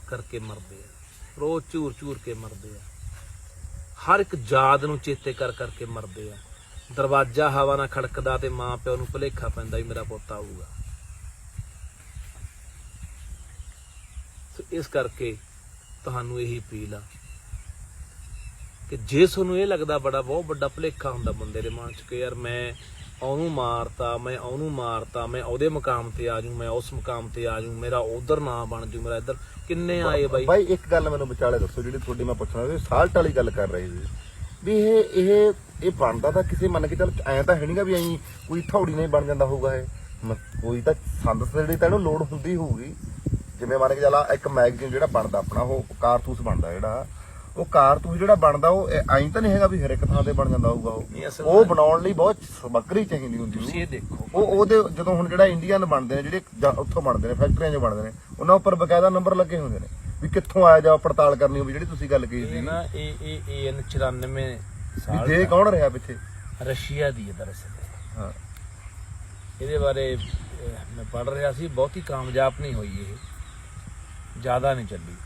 ਕਰਕੇ ਮਰਦੇ ਆ, ਰੋਜ਼ ਝੂਰ ਕੇ ਮਰਦੇ ਆ, ਹਰ ਇੱਕ ਯਾਦ ਨੂੰ ਚੇਤੇ ਕਰਕੇ ਮਰਦੇ ਆ। ਦਰਵਾਜ਼ਾ ਹਵਾ ਨਾਲ ਖੜਕਦਾ ਤੇ ਮਾਂ ਪਿਓ ਨੂੰ ਭੁਲੇਖਾ ਪੈਂਦਾ ਵੀ ਮੇਰਾ ਪੁੱਤ ਆਊਗਾ। ਇਸ ਕਰਕੇ ਤੁਹਾਨੂੰ ਇਹੀ ਅਪੀਲ ਆ ਕਿ ਜੇ ਤੁਹਾਨੂੰ ਇਹ ਲੱਗਦਾ ਬਹੁਤ ਵੱਡਾ ਭੁਲੇਖਾ ਹੁੰਦਾ ਬੰਦੇ ਦੇ ਮਨ 'ਚ ਕਿ ਯਾਰ ਮੈਂ ਉਹਨੂੰ ਮਾਰਤਾ, ਮੈਂ ਉਹਦੇ ਮੁਕਾਮ ਤੇ ਆ ਜੂ, ਮੈਂ ਉਸ ਮੁਕਾਮ ਤੇ ਆ ਜੂ, ਮੇਰਾ ਉਧਰ ਨਾ ਬਣ ਜੂ, ਮੇਰਾ ਇੱਧਰ। ਕਿੰਨੇ ਆਏ ਬਾਈ। ਇੱਕ ਗੱਲ ਮੈਨੂੰ ਵਿਚਾਲੇ ਦੱਸੋ, ਜਿਹੜੀ ਤੁਹਾਡੀ ਮੈਂ ਪੁੱਛਣਾ ਸੀ, ਸਾਲਟ ਵਾਲੀ ਗੱਲ ਕਰ ਰਹੀ ਸੀ ਵੀ ਇਹ ਬਣਦਾ ਤਾਂ ਕਿਸੇ ਮੰਨ ਕੇ ਚੱਲ ਐਂ ਤਾਂ ਹੈ ਨਹੀਂਗਾ ਵੀ ਐਂ ਕੋਈ ਥੌੜੀ ਨਹੀਂ ਬਣ ਜਾਂਦਾ ਹੋਊਗਾ। ਇਹ ਕੋਈ ਤਾਂ ਸੰਦ ਜਿਹੜੀ ਤਾਂ ਇਹਨੂੰ ਲੋੜ ਹੁੰਦੀ ਹੋਊਗੀ। ਜਿਵੇਂ ਮੰਨ ਕੇ ਚੱਲ ਇੱਕ ਮੈਗਜ਼ੀਨ ਜਿਹੜਾ ਬਣਦਾ ਆਪਣਾ, ਉਹ ਕਾਰਤੂਸ ਬਣਦਾ, ਜਿਹੜਾ ਉਹ ਕਾਰਤੂਸ ਜਿਹੜਾ ਬਣਦਾ ਉਹ ਐਂ ਤਾਂ ਨਹੀਂ ਹੈਗਾ ਵੀ ਹਰ ਇੱਕ ਥਾਂ ਤੇ ਬਣ ਜਾਂਦਾ ਹੋਊਗਾ। ਉਹ ਬਣਾਉਣ ਲਈ ਬਹੁਤ ਸਮੱਗਰੀ ਚਾਹੀਦੀ ਹੁੰਦੀ। ਤੁਸੀਂ ਇਹ ਦੇਖੋ, ਉਹਦੇ ਜਦੋਂ ਹੁਣ ਜਿਹੜਾ ਇੰਡੀਅਨ ਬਣਦੇ ਨੇ, ਜਿਹੜੇ ਉੱਥੋਂ ਬਣਦੇ ਨੇ, ਫੈਕਟਰੀਆਂ 'ਚ ਬਣਦੇ ਨੇ, ਉਹਨਾਂ ਉੱਪਰ ਬਕਾਇਦਾ ਨੰਬਰ ਲੱਗੇ ਹੁੰਦੇ ਨੇ ਵੀ ਕਿੱਥੋਂ ਆਇਆ ਜਾਂ ਪੜਤਾਲ ਕਰਨੀ ਹੋਵੇ, ਜਿਹੜੀ ਤੁਸੀਂ ਗੱਲ ਕੀਤੀ ਸੀ ਨਾ। ਇਹ 94 ਸਾਲ ਦੇ ਕੌਣ ਰਿਹਾ ਪਿੱਛੇ? ਰਸ਼ੀਆ ਦੀ ਹੈ ਦਰਅਸਲ। ਹਾਂ, ਇਹਦੇ ਬਾਰੇ ਮੈਂ ਪੜ੍ਹ ਰਿਹਾ ਸੀ, ਬਹੁਤੀ ਕਾਮਯਾਬ ਨਹੀਂ ਹੋਈ, ਇਹ ਜ਼ਿਆਦਾ ਨਹੀਂ ਚੱਲੀ।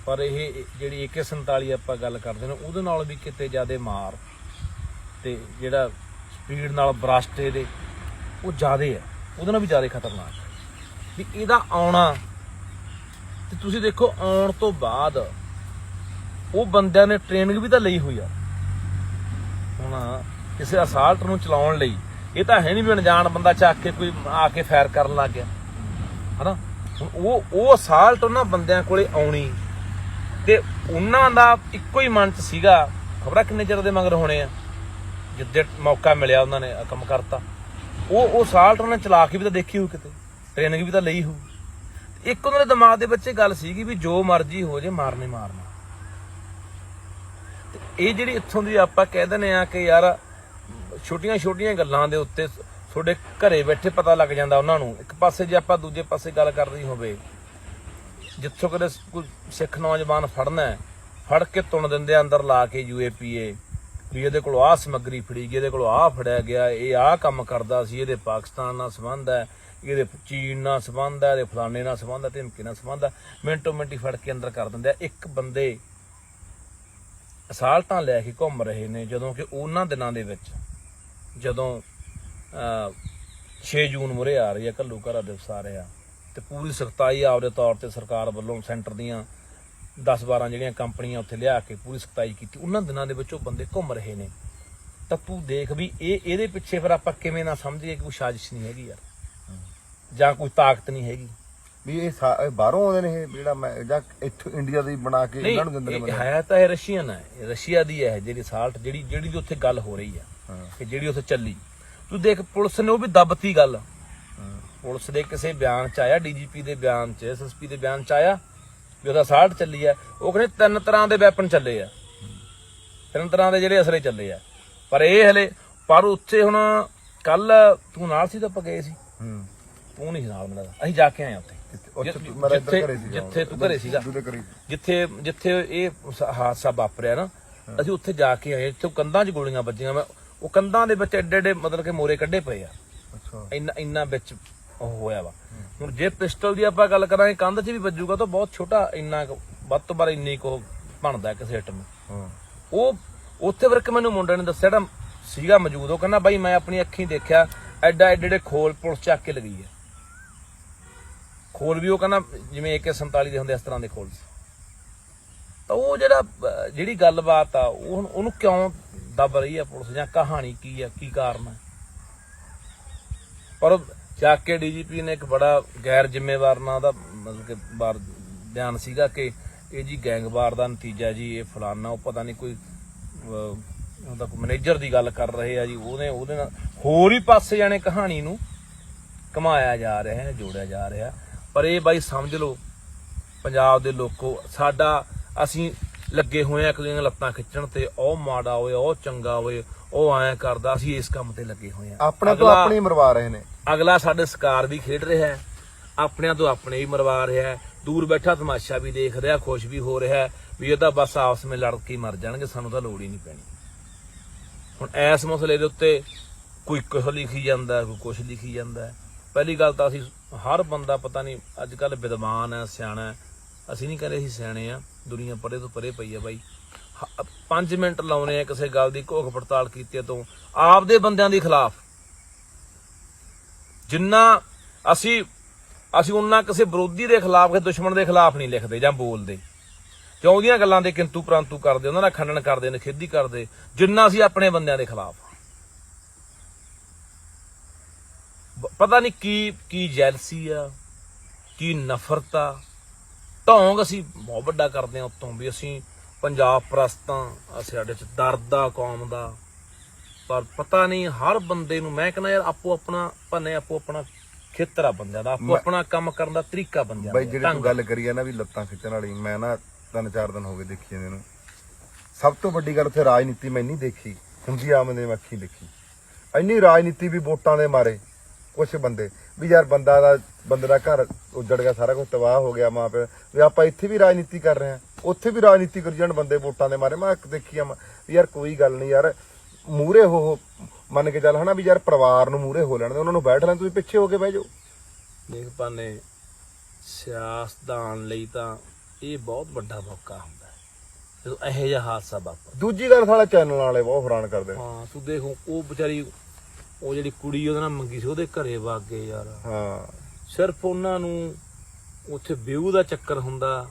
ਪਰ ਇਹ ਜਿਹੜੀ AK-47 ਆਪਾਂ ਗੱਲ ਕਰਦੇ ਨੇ, ਉਹਦੇ ਨਾਲ ਵੀ ਕਿਤੇ ਜ਼ਿਆਦਾ ਮਾਰ ਤੇ ਜਿਹੜਾ ਸਪੀਡ ਨਾਲ ਬਰਸਟ ਇਹਦੇ ਉਹ ਜ਼ਿਆਦਾ ਹੈ, ਉਹਦੇ ਨਾਲ ਵੀ ਜ਼ਿਆਦਾ ਖਤਰਨਾਕ ਹੈ। ਵੀ ਇਹਦਾ ਆਉਣਾ ਤੇ ਤੁਸੀਂ ਦੇਖੋ, ਆਉਣ ਤੋਂ ਬਾਅਦ ਉਹ ਬੰਦਿਆਂ ਨੇ ਟ੍ਰੇਨਿੰਗ ਵੀ ਤਾਂ ਲਈ ਹੋਈ ਆ। ਹੁਣ ਕਿਸੇ ਅਸਾਲਟ ਨੂੰ ਚਲਾਉਣ ਲਈ ਇਹ ਤਾਂ ਹੈ ਨਹੀਂ ਵੀ ਅਣਜਾਣ ਬੰਦਾ ਚੱਕ ਕੇ ਕੋਈ ਆ ਕੇ ਫਾਇਰ ਕਰਨ ਲੱਗ ਗਿਆ, ਹਨਾ। ਹੁਣ ਉਹ ਅਸਾਲਟ ਉਹਨਾਂ ਬੰਦਿਆਂ ਕੋਲੇ ਆਉਣੀ ਤੇ ਉਹਨਾਂ ਦਾ ਇੱਕੋ ਹੀ ਮਨ 'ਚ ਸੀਗਾ, ਖਬਰਾਂ ਕਿੰਨੇ ਚਿਰ ਦੇ ਮਗਰ ਹੋਣੇ ਆ, ਜਿੱਦੇ ਮੌਕਾ ਮਿਲਿਆ ਉਹਨਾਂ ਨੇ ਕੰਮ ਕਰਤਾ। ਉਹ ਅਸਾਲਟ ਉਹਨਾਂ ਨੇ ਚਲਾ ਕੇ ਵੀ ਤਾਂ ਦੇਖੀ ਹੋਊ, ਕਿਤੇ ਟ੍ਰੇਨਿੰਗ ਵੀ ਤਾਂ ਲਈ ਹੋਊ। ਇੱਕ ਉਹਨਾਂ ਦੇ ਦਿਮਾਗ ਦੇ ਵਿੱਚ ਇਹ ਗੱਲ ਸੀਗੀ ਵੀ ਜੋ ਮਰਜ਼ੀ ਹੋ ਜੇ, ਮਾਰਨਾ। ਤੇ ਇਹ ਜਿਹੜੀ ਇੱਥੋਂ ਦੀ ਆਪਾਂ ਕਹਿ ਦਿੰਦੇ ਆ ਕਿ ਯਾਰ ਛੋਟੀਆਂ ਗੱਲਾਂ ਦੇ ਉੱਤੇ ਤੁਹਾਡੇ ਘਰੇ ਬੈਠੇ ਪਤਾ ਲੱਗ ਜਾਂਦਾ ਉਹਨਾਂ ਨੂੰ। ਇੱਕ ਪਾਸੇ ਜੇ ਆਪਾਂ ਦੂਜੇ ਪਾਸੇ ਗੱਲ ਕਰਨੀ ਹੋਵੇ, ਜਿੱਥੋਂ ਕਦੇ ਕੋਈ ਸਿੱਖ ਨੌਜਵਾਨ ਫੜ ਕੇ ਤੁਣ ਦਿੰਦੇ ਆ ਅੰਦਰ ਲਾ ਕੇ UAPA ਵੀ ਇਹਦੇ ਕੋਲ ਆਹ ਸਮੱਗਰੀ ਫੜੀ ਗਈ, ਇਹਦੇ ਕੋਲ ਆਹ ਫੜਿਆ ਗਿਆ, ਇਹ ਆਹ ਕੰਮ ਕਰਦਾ ਸੀ, ਇਹਦੇ ਪਾਕਿਸਤਾਨ ਨਾਲ ਸੰਬੰਧ ਹੈ, ਇਹਦੇ ਚੀਨ ਨਾਲ ਸੰਬੰਧ ਹੈ, ਇਹਦੇ ਫਲਾਣੇ ਨਾਲ ਸੰਬੰਧ ਹੈ, ਧਮਕੀ ਨਾਲ ਸੰਬੰਧ ਹੈ, ਮਿੰਟੋ ਮਿੰਟੀ ਫੜ ਕੇ ਅੰਦਰ ਕਰ ਦਿੰਦੇ ਆ। ਇੱਕ ਬੰਦੇ ਅਸਾਲਟਾਂ ਲੈ ਕੇ ਘੁੰਮ ਰਹੇ ਨੇ, ਜਦੋਂ ਕਿ ਉਹਨਾਂ ਦਿਨਾਂ ਦੇ ਵਿੱਚ ਜਦੋਂ 6 ਜੂਨ ਮੁਰੇ ਆ ਰਹੀ ਹੈ, ਘੱਲੂਘਾਰਾ ਦਿਵਸ ਆ ਰਿਹਾ, ਤੇ ਪੂਰੀ ਸਖਤਾਈ ਆਪਦੇ ਤੌਰ ਤੇ ਸਰਕਾਰ ਵੱਲੋਂ ਸੈਂਟਰ ਦੀਆਂ 10-12 ਜਿਹੜੀਆਂ ਕੰਪਨੀਆਂ ਉੱਥੇ ਲਿਆ ਕੇ ਪੂਰੀ ਸਖਤਾਈ ਕੀਤੀ। ਉਹਨਾਂ ਦਿਨਾਂ ਦੇ ਵਿੱਚ ਉਹ ਬੰਦੇ ਘੁੰਮ ਰਹੇ ਨੇ, ਤਾਂ ਤੂੰ ਦੇਖ ਵੀ ਇਹਦੇ ਪਿੱਛੇ ਫਿਰ ਆਪਾਂ ਕਿਵੇਂ ਨਾ ਸਮਝੀਏ ਕਿ ਕੋਈ ਸਾਜ਼ਿਸ਼ ਨਹੀਂ ਹੈਗੀ ਯਾਰ, ਜਾਂ ਕੋਈ ਤਾਕਤ ਨਹੀਂ ਹੈਗੀ ਵੀ ਇਹ ਬਾਹਰੋਂ ਆਉਂਦੇ ਨੇ, ਇਹ ਜਿਹੜਾ ਜਾਂ ਇੱਥੋਂ ਇੰਡੀਆ ਦੀ ਬਣਾ ਕੇ ਇਹਨਾਂ ਨੂੰ ਦਿੰਦੇ ਨੇ। ਹੈ ਤਾਂ ਇਹ ਰਸ਼ੀਅਨ ਹੈ, ਰਸ਼ੀਆ ਦੀ ਹੈ ਜਿਹੜੀ ਸਾਲਟ, ਜਿਹੜੀ ਉੱਥੇ ਗੱਲ ਹੋ ਰਹੀ ਹੈ, ਕਿ ਜਿਹੜੀ ਉੱਥੇ ਚੱਲੀ। ਤੂੰ ਦੇਖ, ਪੁਲਿਸ ਨੇ ਉਹ ਵੀ ਦੱਬਤੀ ਗੱਲ। ਪੁਲਿਸ ਦੇ ਕਿਸੇ ਬਿਆਨ 'ਚ ਆਇਆ, DGP ਦੇ ਬਿਆਨ 'ਚ, SSP ਦੇ ਬਿਆਨ 'ਚ ਆਇਆ ਵੀ ਉਹਦਾ ਸਾਲਟ ਚੱਲੀ ਆ। ਉਹ ਕਹਿੰਦੇ 3 ਤਰ੍ਹਾਂ ਦੇ ਵੈਪਨ ਚੱਲੇ ਆ, 3 ਤਰ੍ਹਾਂ ਦੇ ਜਿਹੜੇ ਅਸਲੇ ਚੱਲੇ ਆ। ਪਰ ਉੱਥੇ ਹੁਣ ਕੱਲ ਤੂੰ ਨਾਲ ਸੀ ਤਾਂ ਆਪਾਂ ਗਏ ਸੀ, ਤੂੰ ਨਹੀਂ ਨਾਲ, ਮਿਲਦਾ ਅਸੀਂ ਜਾ ਕੇ ਆਏ ਉੱਥੇ, ਜਿੱਥੇ ਤੂੰ ਘਰੇ ਸੀਗਾ, ਜਿੱਥੇ ਇਹ ਹਾਦਸਾ ਵਾਪਰਿਆ ਨਾ, ਅਸੀਂ ਉੱਥੇ ਜਾ ਕੇ ਆਏ। ਇੱਥੇ ਕੰਧਾਂ 'ਚ ਗੋਲੀਆਂ ਵੱਜੀਆਂ, ਉਹ ਕੰਧਾਂ ਦੇ ਵਿੱਚ ਐਡੇ ਮਤਲਬ ਕਿ ਮੋਰੇ ਕੱਢੇ ਪਏ ਆ, ਇੰਨਾ ਵਿੱਚ ਉਹ ਹੋਇਆ ਵਾ। ਹੁਣ ਜੇ ਪਿਸਟਲ ਦੀ ਆਪਾਂ ਗੱਲ ਕਰਾਂਗੇ, ਕੰਧ 'ਚ ਵੀ ਵੱਜੂਗਾ ਤਾਂ ਬਹੁਤ ਛੋਟਾ, ਇੰਨਾ ਵੱਧ ਤੋਂ ਵੱਧ ਇੰਨੀ ਕੁ ਬਣਦਾ ਕਿਸੇ ਹਿੱਟ ਨੂੰ। ਉਹ ਉੱਥੇ ਵਰਕ ਮੈਨੂੰ ਮੁੰਡੇ ਨੇ ਦੱਸਿਆ, ਜਿਹੜਾ ਸੀਗਾ ਮੌਜੂਦ, ਉਹ ਕਹਿੰਦਾ ਬਾਈ ਮੈਂ ਆਪਣੀ ਅੱਖੀਂ ਦੇਖਿਆ, ਐਡੇ ਖੋਲ ਪੁਲਿਸ ਚੱਕ ਕੇ ਲਗੀ ਹੈ। ਖੋਲ ਵੀ ਉਹ ਕਹਿੰਦਾ ਜਿਵੇਂ AK-47 ਦੇ ਹੁੰਦੇ, ਇਸ ਤਰ੍ਹਾਂ ਦੇ ਖੋਲ ਸੀ। ਤਾਂ ਉਹ ਜਿਹੜੀ ਗੱਲਬਾਤ ਆ, ਉਹਨੂੰ ਕਿਉਂ ਦੱਬ ਰਹੀ ਆ ਪੁਲਿਸ, ਜਾਂ ਕਹਾਣੀ ਕੀ ਆ, ਕੀ ਕਾਰਨ ਆ? ਪਰ ਚੱਕ ਕੇ ਡੀਜੀਪੀ ਨੇ ਇੱਕ ਬੜਾ ਗੈਰ ਜ਼ਿੰਮੇਵਾਰ ਨਾਂ ਦਾ ਮਤਲਬ ਕਿ ਬਿਆਨ ਸੀਗਾ ਕਿ ਇਹ ਜੀ ਗੈਂਗਵਾਰ ਦਾ ਨਤੀਜਾ ਜੀ ਇਹ ਫਲਾਨਾ, ਉਹ ਪਤਾ ਨਹੀਂ ਕੋਈ ਉਹਦਾ ਕੋਈ ਮੈਨੇਜਰ ਦੀ ਗੱਲ ਕਰ ਰਹੇ ਆ ਜੀ, ਉਹਦੇ ਨਾਲ ਹੋਰ ਹੀ ਪਾਸੇ ਜਾਣੇ ਕਹਾਣੀ ਨੂੰ ਘਮਾਇਆ ਜਾ ਰਿਹਾ ਹੈ, ਜੋੜਿਆ ਜਾ ਰਿਹਾ। ਪਰ ਇਹ ਬਾਈ ਸਮਝ ਲਓ ਪੰਜਾਬ ਦੇ ਲੋਕੋ, ਸਾਡਾ ਅਸੀਂ ਲੱਗੇ ਹੋਏ ਆ ਇੱਕ ਦੂਜੇ ਦੀਆਂ ਲੱਤਾਂ ਖਿੱਚਣ ਤੇ, ਉਹ ਮਾੜਾ ਹੋਏ, ਉਹ ਚੰਗਾ ਹੋਏ, ਉਹ ਐਂ ਕਰਦਾ, ਅਸੀਂ ਇਸ ਕੰਮ ਤੇ ਲੱਗੇ ਹੋਏ ਆ। ਆਪਣੇ ਤੋਂ ਆਪਣੀ ਮਰਵਾ ਰਹੇ ਨੇ। ਅਗਲਾ ਸਾਡੇ ਸਕਾਰ ਵੀ ਖੇਡ ਰਿਹਾ ਹੈ, ਆਪਣਿਆਂ ਤੋਂ ਆਪਣੇ ਵੀ ਮਰਵਾ ਰਿਹਾ ਹੈ, ਦੂਰ ਬੈਠਾ ਤਮਾਸ਼ਾ ਵੀ ਦੇਖ ਰਿਹਾ, ਖੁਸ਼ ਵੀ ਹੋ ਰਿਹਾ ਵੀ ਇਹ ਤਾਂ ਬਸ ਆਪਸ ਵਿੱਚ ਲੜ ਕੇ ਮਰ ਜਾਣਗੇ, ਸਾਨੂੰ ਤਾਂ ਲੋੜ ਹੀ ਨਹੀਂ ਪੈਣੀ। ਹੁਣ ਇਸ ਮਸਲੇ ਦੇ ਉੱਤੇ ਕੋਈ ਕੁਛ ਲਿਖੀ ਜਾਂਦਾ, ਕੋਈ ਕੁਛ ਲਿਖੀ ਜਾਂਦਾ। ਪਹਿਲੀ ਗੱਲ ਤਾਂ ਅਸੀਂ ਹਰ ਬੰਦਾ ਪਤਾ ਨਹੀਂ ਅੱਜ ਕੱਲ੍ਹ ਵਿਦਵਾਨ ਹੈ, ਸਿਆਣਾ ਹੈ। ਅਸੀਂ ਨਹੀਂ ਕਹਿੰਦੇ ਅਸੀਂ ਸਿਆਣੇ ਆ, ਦੁਨੀਆ ਪਰੇ ਤੋਂ ਪਰੇ ਪਈ ਆ ਬਾਈ। 5 ਮਿੰਟ ਲਾਉਣੇ ਆ ਕਿਸੇ ਗੱਲ ਦੀ ਘੋਖ ਪੜਤਾਲ ਕੀਤੀ ਤੋਂ ਆਪਦੇ ਬੰਦਿਆਂ ਦੇ ਖਿਲਾਫ, ਜਿੰਨਾ ਅਸੀਂ ਉਹਨਾਂ ਕਿਸੇ ਵਿਰੋਧੀ ਦੇ ਖਿਲਾਫ, ਕਿਸੇ ਦੁਸ਼ਮਣ ਦੇ ਖਿਲਾਫ ਨਹੀਂ ਲਿਖਦੇ ਜਾਂ ਬੋਲਦੇ, ਤੇ ਉਹਦੀਆਂ ਗੱਲਾਂ ਦੇ ਕਿੰਤੂ ਪ੍ਰੰਤੂ ਕਰਦੇ, ਉਹਨਾਂ ਦਾ ਖੰਡਨ ਕਰਦੇ, ਨਿਖੇਧੀ ਕਰਦੇ, ਜਿੰਨਾ ਅਸੀਂ ਆਪਣੇ ਬੰਦਿਆਂ ਦੇ ਖਿਲਾਫ। ਪਤਾ ਨਹੀਂ ਕੀ ਜੈਲਸੀ ਆ, ਕੀ ਨਫ਼ਰਤ ਆ, ਢੋਂਗ ਅਸੀਂ ਬਹੁਤ ਵੱਡਾ ਕਰਦੇ ਆ ਉੱਤੋਂ ਵੀ ਅਸੀਂ ਪੰਜਾਬ ਪ੍ਰਸਤਾਂ, ਸਾਡੇ ਚ ਦਰਦ ਆ ਕੌਮ ਦਾ। ਪਰ ਪਤਾ ਨਹੀਂ ਹਰ ਬੰਦੇ ਨੂੰ, ਮੈਂ ਕਹਿੰਦਾ ਯਾਰ ਆਪੋ ਆਪਣਾ ਭੰਨੇ, ਆਪੋ ਆਪਣਾ ਖੇਤਰ ਆ ਬੰਦਿਆਂ ਦਾ, ਆਪੋ ਆਪਣਾ ਕੰਮ ਕਰਨ ਦਾ ਤਰੀਕਾ ਬੰਦਿਆਂ ਦਾ। ਬਾਈ ਜਿਹੜੀ ਤੂੰ ਗੱਲ ਕਰੀ ਆ ਨਾ ਵੀ ਲੱਤਾਂ ਖਿੱਚਣ ਵਾਲੀ, ਮੈਂ ਨਾ 3-4 ਦਿਨ ਹੋ ਗਏ ਦੇਖੀ ਜਾਂਦੇ ਨੂੰ। ਸਭ ਤੋਂ ਵੱਡੀ ਗੱਲ ਉੱਥੇ ਰਾਜਨੀਤੀ ਮੈਂ ਨਹੀਂ ਦੇਖੀ ਹੁੰਦੀ, ਆਮਦੇ ਮੈਂ ਅੱਖੀਂ ਦੇਖੀ। ਇੰਨੀ ਰਾਜਨੀਤੀ ਵੀ ਵੋਟਾਂ ਦੇ ਮਾਰੇ ਕੁਛ ਬੰਦੇ ਵੀ ਯਾਰ ਬੰਦੇ ਦਾ ਘਰ ਉੱਜੜ ਗਿਆ, ਸਾਰਾ ਕੁਝ ਤਬਾਹ ਹੋ ਗਿਆ, ਮਾਂ ਪਿਓ ਵੀ ਆਪਾਂ ਇੱਥੇ ਵੀ ਰਾਜਨੀਤੀ ਕਰ ਰਹੇ ਹਾਂ, ਉੱਥੇ ਵੀ ਰਾਜਨੀਤੀ ਕਰੀ ਜਾਣ ਬੰਦੇ ਵੋਟਾਂ ਦੇ ਮਾਰੇ। ਮੈਂ ਦੇਖੀ ਆ ਯਾਰ ਕੋਈ ਗੱਲ ਨਹੀਂ ਯਾਰ, ਮੂਹਰੇ ਹੋ ਮੰਨ ਕੇ ਚੱਲ ਹਨਾ ਵੀ ਯਾਰ ਪਰਿਵਾਰ ਨੂੰ ਮੂਹਰੇ ਹੋ ਲੈਣ ਦੇ, ਉਹਨਾਂ ਨੂੰ ਬੈਠ ਲੈਣ, ਤੁਸੀਂ ਪਿੱਛੇ ਹੋ ਕੇ ਬਹਿ ਜਾਓ। ਦੇਖ ਪਾਨੇ ਸਿਆਸਤਦਾਨ ਲਈ ਤਾਂ ਇਹ ਬਹੁਤ ਵੱਡਾ ਮੌਕਾ ਹੁੰਦਾ ਜਦੋਂ ਇਹੋ ਜਿਹਾ ਹਾਦਸਾ ਵਾਪਰਦਾ। ਦੂਜੀ ਗੱਲ ਸਾਲਾ ਚੈਨਲ ਵਾਲੇ ਬਹੁਤ ਹੈਰਾਨ ਕਰਦੇ। ਹਾਂ ਤੂੰ ਦੇਖੋ ਉਹ ਵਿਚਾਰੀ, ਉਹ ਜਿਹੜੀ ਕੁੜੀ ਉਹਦੇ ਨਾਲ ਮੰਗੀ ਸੀ, ਉਹਦੇ ਘਰੇ ਵਗ ਗਏ ਯਾਰ। ਹਾਂ ਸਿਰਫ ਉਹਨਾਂ ਨੂੰ ਉੱਥੇ ਵਿਊ ਦਾ ਚੱਕਰ ਹੁੰਦਾ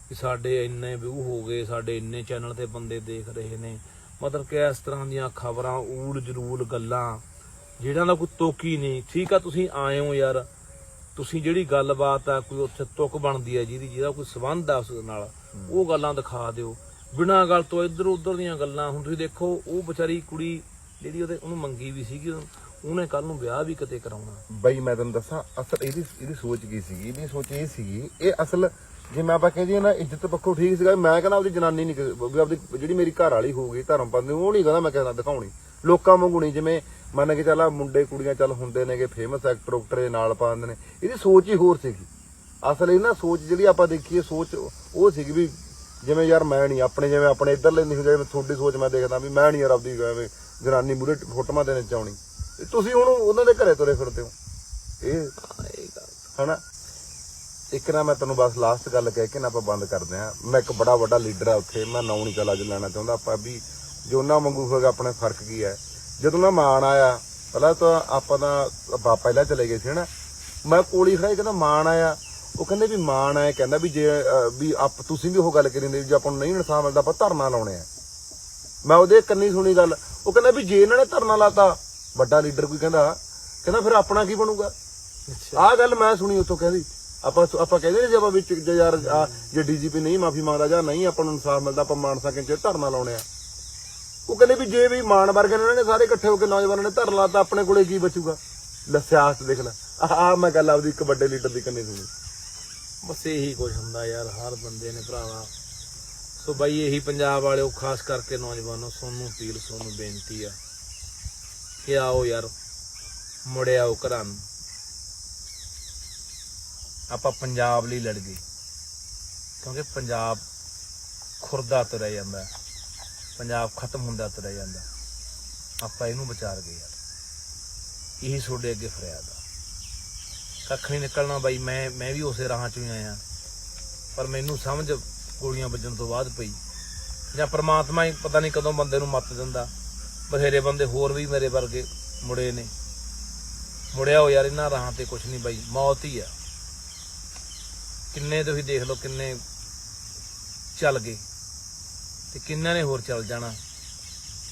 ਕਿ ਸਾਡੇ ਇੰਨੇ ਵਿਊ ਹੋ ਗਏ, ਸਾਡੇ ਇੰਨੇ ਚੈਨਲ ਤੇ ਬੰਦੇ ਦੇਖ ਰਹੇ ਨੇ। ਮਤਲਬ ਕਿ ਇਸ ਤਰ੍ਹਾਂ ਦੀਆਂ ਖਬਰਾਂ, ਊੜ ਜਰੂਲ ਗੱਲਾਂ ਜਿਹੜਾਂ ਦਾ ਕੋਈ ਤੁਕ ਹੀ ਨਹੀਂ। ਠੀਕ ਆ ਤੁਸੀਂ ਆਏ ਹੋ ਯਾਰ, ਤੁਸੀਂ ਜਿਹੜੀ ਗੱਲਬਾਤ ਆ ਕੋਈ ਉੱਥੇ ਤੁਕ ਬਣਦੀ ਹੈ ਜਿਹਦਾ ਕੋਈ ਸੰਬੰਧ ਆ ਉਸ ਨਾਲ, ਉਹ ਗੱਲਾਂ ਦਿਖਾ ਦਿਓ ਬਿਨਾਂ ਗੱਲ ਤੋਂ। ਇੱਧਰ ਉੱਧਰ ਦੀਆਂ ਗੱਲਾਂ, ਹੁਣ ਤੁਸੀਂ ਦੇਖੋ ਉਹ ਵਿਚਾਰੀ ਕੁੜੀ ਜਿਹੜੀ ਉਹਨੂੰ ਮੰਗੀ ਵੀ ਸੀਗੀ, ਉਹਨੇ ਕੱਲ ਨੂੰ ਵਿਆਹ ਵੀ ਕਿਤੇ ਕਰਾਉਣਾ। ਬਈ ਮੈਂ ਤੈਨੂੰ ਦੱਸਾਂ ਅਸਲ ਇਹਦੀ ਸੋਚ ਕੀ ਸੀਗੀ, ਇਹਦੀ ਸੋਚ ਇਹ ਸੀਗੀ, ਇਹ ਅਸਲ ਜਿਵੇਂ ਆਪਾਂ ਕਹਿੰਦੇ ਨਾ ਇੱਜ਼ਤ ਪੱਖੋਂ ਠੀਕ ਸੀਗਾ। ਮੈਂ ਕਹਿੰਦਾ ਆਪਦੀ ਜਨਾਨੀ ਨਹੀਂ, ਆਪਦੀ ਜਿਹੜੀ ਮੇਰੀ ਘਰ ਵਾਲੀ ਹੋਊਗੀ ਧਰਮ ਪਤਨੀ, ਉਹ ਨਹੀਂ ਕਹਿੰਦਾ ਮੈਂ ਕਹਿੰਦਾ ਦਿਖਾਉਣੀ ਲੋਕਾਂ ਵਾਂਗੂ ਨਹੀਂ। ਜਿਵੇਂ ਮੰਨ ਕੇ ਚੱਲ ਮੁੰਡੇ ਕੁੜੀਆਂ ਚੱਲ ਹੁੰਦੇ ਨੇਗੇ ਫੇਮਸ ਐਕਟਰ ਉਕਟਰ ਦੇ ਨਾਲ ਪਾ ਦਿੰਦੇ ਨੇ, ਇਹਦੀ ਸੋਚ ਹੀ ਹੋਰ ਸੀਗੀ। ਅਸਲ ਇਹ ਨਾ ਸੋਚ ਜਿਹੜੀ ਆਪਾਂ ਦੇਖੀਏ, ਸੋਚ ਉਹ ਸੀਗੀ ਵੀ ਜਿਵੇਂ ਯਾਰ ਮੈਂ ਨਹੀਂ ਆਪਣੇ, ਜਿਵੇਂ ਆਪਣੇ ਇੱਧਰਲੇ ਨਹੀਂ ਹੁੰਦੇ, ਤੁਹਾਡੀ ਸੋਚ ਮੈਂ ਦੇਖਦਾ ਵੀ ਮੈਂ ਨਹੀਂ ਯਾਰ ਆਪਦੀ ਜਨਾਨੀ ਮੂਹਰੇ ਫੋਟੋਆਂ ਦੇਣੇ ਚਾਹੁੰਦੀ। ਤੁਸੀਂ ਹੁਣ ਉਹਨਾਂ ਦੇ ਘਰੇ ਤੁਰੇ ਫਿਰਦੇ ਹੋ ਇਹ ਹਨਾ। ਇੱਕ ਨਾ ਮੈਂ ਤੈਨੂੰ ਬਸ ਲਾਸਟ ਗੱਲ ਕਹਿ ਕੇ ਨਾ ਆਪਾਂ ਬੰਦ ਕਰਦੇ ਹਾਂ। ਮੈਂ ਇੱਕ ਬੜਾ ਵੱਡਾ ਲੀਡਰ ਆ ਉੱਥੇ, ਮੈਂ ਨਾਂ ਨਹੀਂ ਗੱਲ ਅੱਜ ਲੈਣਾ ਚਾਹੁੰਦਾ ਆਪਾਂ ਵੀ, ਜੋ ਉਹਨਾਂ ਵਾਂਗੂ ਹੋਏਗਾ ਆਪਣੇ ਫਰਕ ਕੀ ਹੈ। ਜਦੋਂ ਨਾ ਮਾਨ ਆਇਆ ਪਹਿਲਾਂ ਤਾਂ ਆਪਾਂ ਤਾਂ ਪਹਿਲਾਂ ਚਲੇ ਗਏ ਸੀ ਹਨਾ, ਮੈਂ ਕੋਲੀ ਖੜਾ ਕਹਿੰਦਾ ਮਾਨ ਆਇਆ, ਉਹ ਕਹਿੰਦੇ ਵੀ ਮਾਨ ਆਇਆ ਕਹਿੰਦਾ ਵੀ ਜੇ ਵੀ ਤੁਸੀਂ ਵੀ ਉਹ ਗੱਲ ਕਰੀ ਜਾਂਦੇ ਜੇ ਆਪਾਂ ਨੂੰ ਨਹੀਂ ਇਨਸਾਫ ਮਿਲਦਾ ਆਪਾਂ ਧਰਨਾ ਲਾਉਣੇ ਆ। ਮੈਂ ਉਹਦੇ ਕੰਨੀ ਸੁਣੀ ਗੱਲ, ਉਹ ਕਹਿੰਦਾ ਵੀ ਜੇ ਇਹਨਾਂ ਨੇ ਧਰਨਾ ਲਾਤਾ, ਵੱਡਾ ਲੀਡਰ ਕੋਈ ਕਹਿੰਦਾ ਫਿਰ ਆਪਣਾ ਕੀ ਬਣੂਗਾ। ਆਹ ਗੱਲ ਮੈਂ ਸੁਣੀ ਉੱਥੋਂ, ਕਹਿੰਦੀ ਆਪਾਂ ਕਹਿੰਦੇ ਨੇ ਜੇ ਆਪਾਂ ਵਿੱਚ ਯਾਰ ਜੇ ਡੀਜੀਪੀ ਨਹੀਂ ਮਾਫੀ ਮੰਗਦਾ ਜਾਂ ਨਹੀਂ ਆਪਾਂ ਨੂੰ ਇਨਸਾਫ ਮਿਲਦਾ, ਆਪਾਂ ਮਾਨਸਾ ਕਿੰਚ ਧਰਨਾ ਲਾਉਣੇ ਆ। ਉਹ ਕਹਿੰਦੇ ਵੀ ਜੇ ਵੀ ਮਾਨ ਵਰਗੇ ਨੇ ਇਹਨਾਂ ਨੇ ਸਾਰੇ ਇਕੱਠੇ ਹੋ ਕੇ ਨੌਜਵਾਨਾਂ ਨੇ ਧਰਨਾ ਲਾਤਾ, ਆਪਣੇ ਕੋਲੇ ਕੀ ਬਚੂਗਾ। ਸਿਆਸਤ ਦੇਖ ਲੈ, ਆਹ ਮੈਂ ਗੱਲ ਆਪਦੀ ਇੱਕ ਵੱਡੇ ਲੀਡਰ ਦੀ ਕੰਨੀ ਸੁਣੀ। ਬਸ ਇਹੀ ਕੁਝ ਹੁੰਦਾ ਯਾਰ ਹਰ ਬੰਦੇ ਨੇ ਭਰਾਵਾ। ਸੋ ਬਾਈ ਇਹੀ ਪੰਜਾਬ ਵਾਲਿਓ, ਖਾਸ ਕਰਕੇ ਨੌਜਵਾਨੋ, ਸੋਨੂੰ ਅਪੀਲ, ਸੋਨੂੰ ਬੇਨਤੀ ਆ ਕਿ ਆਓ ਯਾਰ ਮੁੜੇ ਆਓ ਘਰਾਂ ਨੂੰ। ਆਪਾਂ ਪੰਜਾਬ ਲਈ ਲੜ ਗਏ, ਕਿਉਂਕਿ ਪੰਜਾਬ ਖੁਰਦਾ ਤੁਰਿਆ ਜਾਂਦਾ, ਪੰਜਾਬ ਖਤਮ ਹੁੰਦਾ ਤੁਰਿਆ ਜਾਂਦਾ। ਆਪਾਂ ਇਹਨੂੰ ਬਚਾ ਗਏ ਯਾਰ, ਇਹੀ ਤੁਹਾਡੇ ਅੱਗੇ ਫਰਿਆਦ ਆ। ਕੱਖ ਨਹੀਂ ਨਿਕਲਣਾ ਬਾਈ, ਮੈਂ ਵੀ ਉਸੇ ਰਾਹਾਂ ਚੋਂ ਹੀ ਆਇਆ, ਪਰ ਮੈਨੂੰ ਸਮਝ ਗੋਲੀਆਂ ਵੱਜਣ ਤੋਂ ਬਾਅਦ ਪਈ, ਜਾਂ ਪ੍ਰਮਾਤਮਾ ਹੀ ਪਤਾ ਨਹੀਂ ਕਦੋਂ ਬੰਦੇ ਨੂੰ ਮੱਤ ਦਿੰਦਾ। ਬਥੇਰੇ ਬੰਦੇ ਹੋਰ ਵੀ ਮੇਰੇ ਵਰਗੇ ਮੁੜੇ ਨੇ, ਮੁੜਿਆ ਹੋ ਯਾਰ ਇਹਨਾਂ ਰਾਹਾਂ ਤੇ ਕੁਛ ਨਹੀਂ ਬਾਈ, ਮੌਤ ਹੀ ਆ। ਕਿੰਨੇ ਤੁਸੀਂ ਦੇਖ ਲਓ, ਕਿੰਨੇ ਚੱਲ ਗਏ ਤੇ ਕਿੰਨਾਂ ਨੇ ਹੋਰ ਚੱਲ ਜਾਣਾ।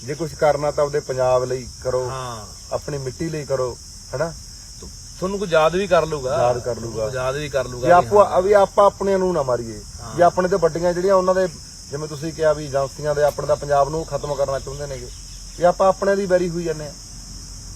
ਜੇ ਕੁਝ ਕਰਨਾ ਤਾਂ ਆਪਦੇ ਪੰਜਾਬ ਲਈ ਕਰੋ, ਹਾਂ ਆਪਣੀ ਮਿੱਟੀ ਲਈ ਕਰੋ ਹਨਾ। ਤੁਹਾਨੂੰ ਕੋਈ ਯਾਦ ਵੀ ਕਰ ਲੂਗਾ, ਯਾਦ ਕਰ ਲੂਗਾ, ਯਾਦ ਵੀ ਕਰ ਲੂਗਾ ਵੀ ਆਪਾਂ ਆਪਣਿਆਂ ਨੂੰ ਨਾ ਮਾਰੀਏ, ਵੀ ਆਪਣੇ ਤੇ ਵੱਡੀਆਂ ਜਿਹੜੀਆਂ ਉਹਨਾਂ ਦੇ ਜਿਵੇਂ ਤੁਸੀਂ ਕਿਹਾ ਵੀ ਏਜੰਸੀਆਂ ਦੇ ਆਪਣੇ ਦਾ ਪੰਜਾਬ ਨੂੰ ਖਤਮ ਕਰਨਾ ਚਾਹੁੰਦੇ ਨੇਗੇ, ਵੀ ਆਪਾਂ ਆਪਣੇ ਦੀ ਬੈਰੀ ਹੋਈ ਜਾਂਦੇ ਆ।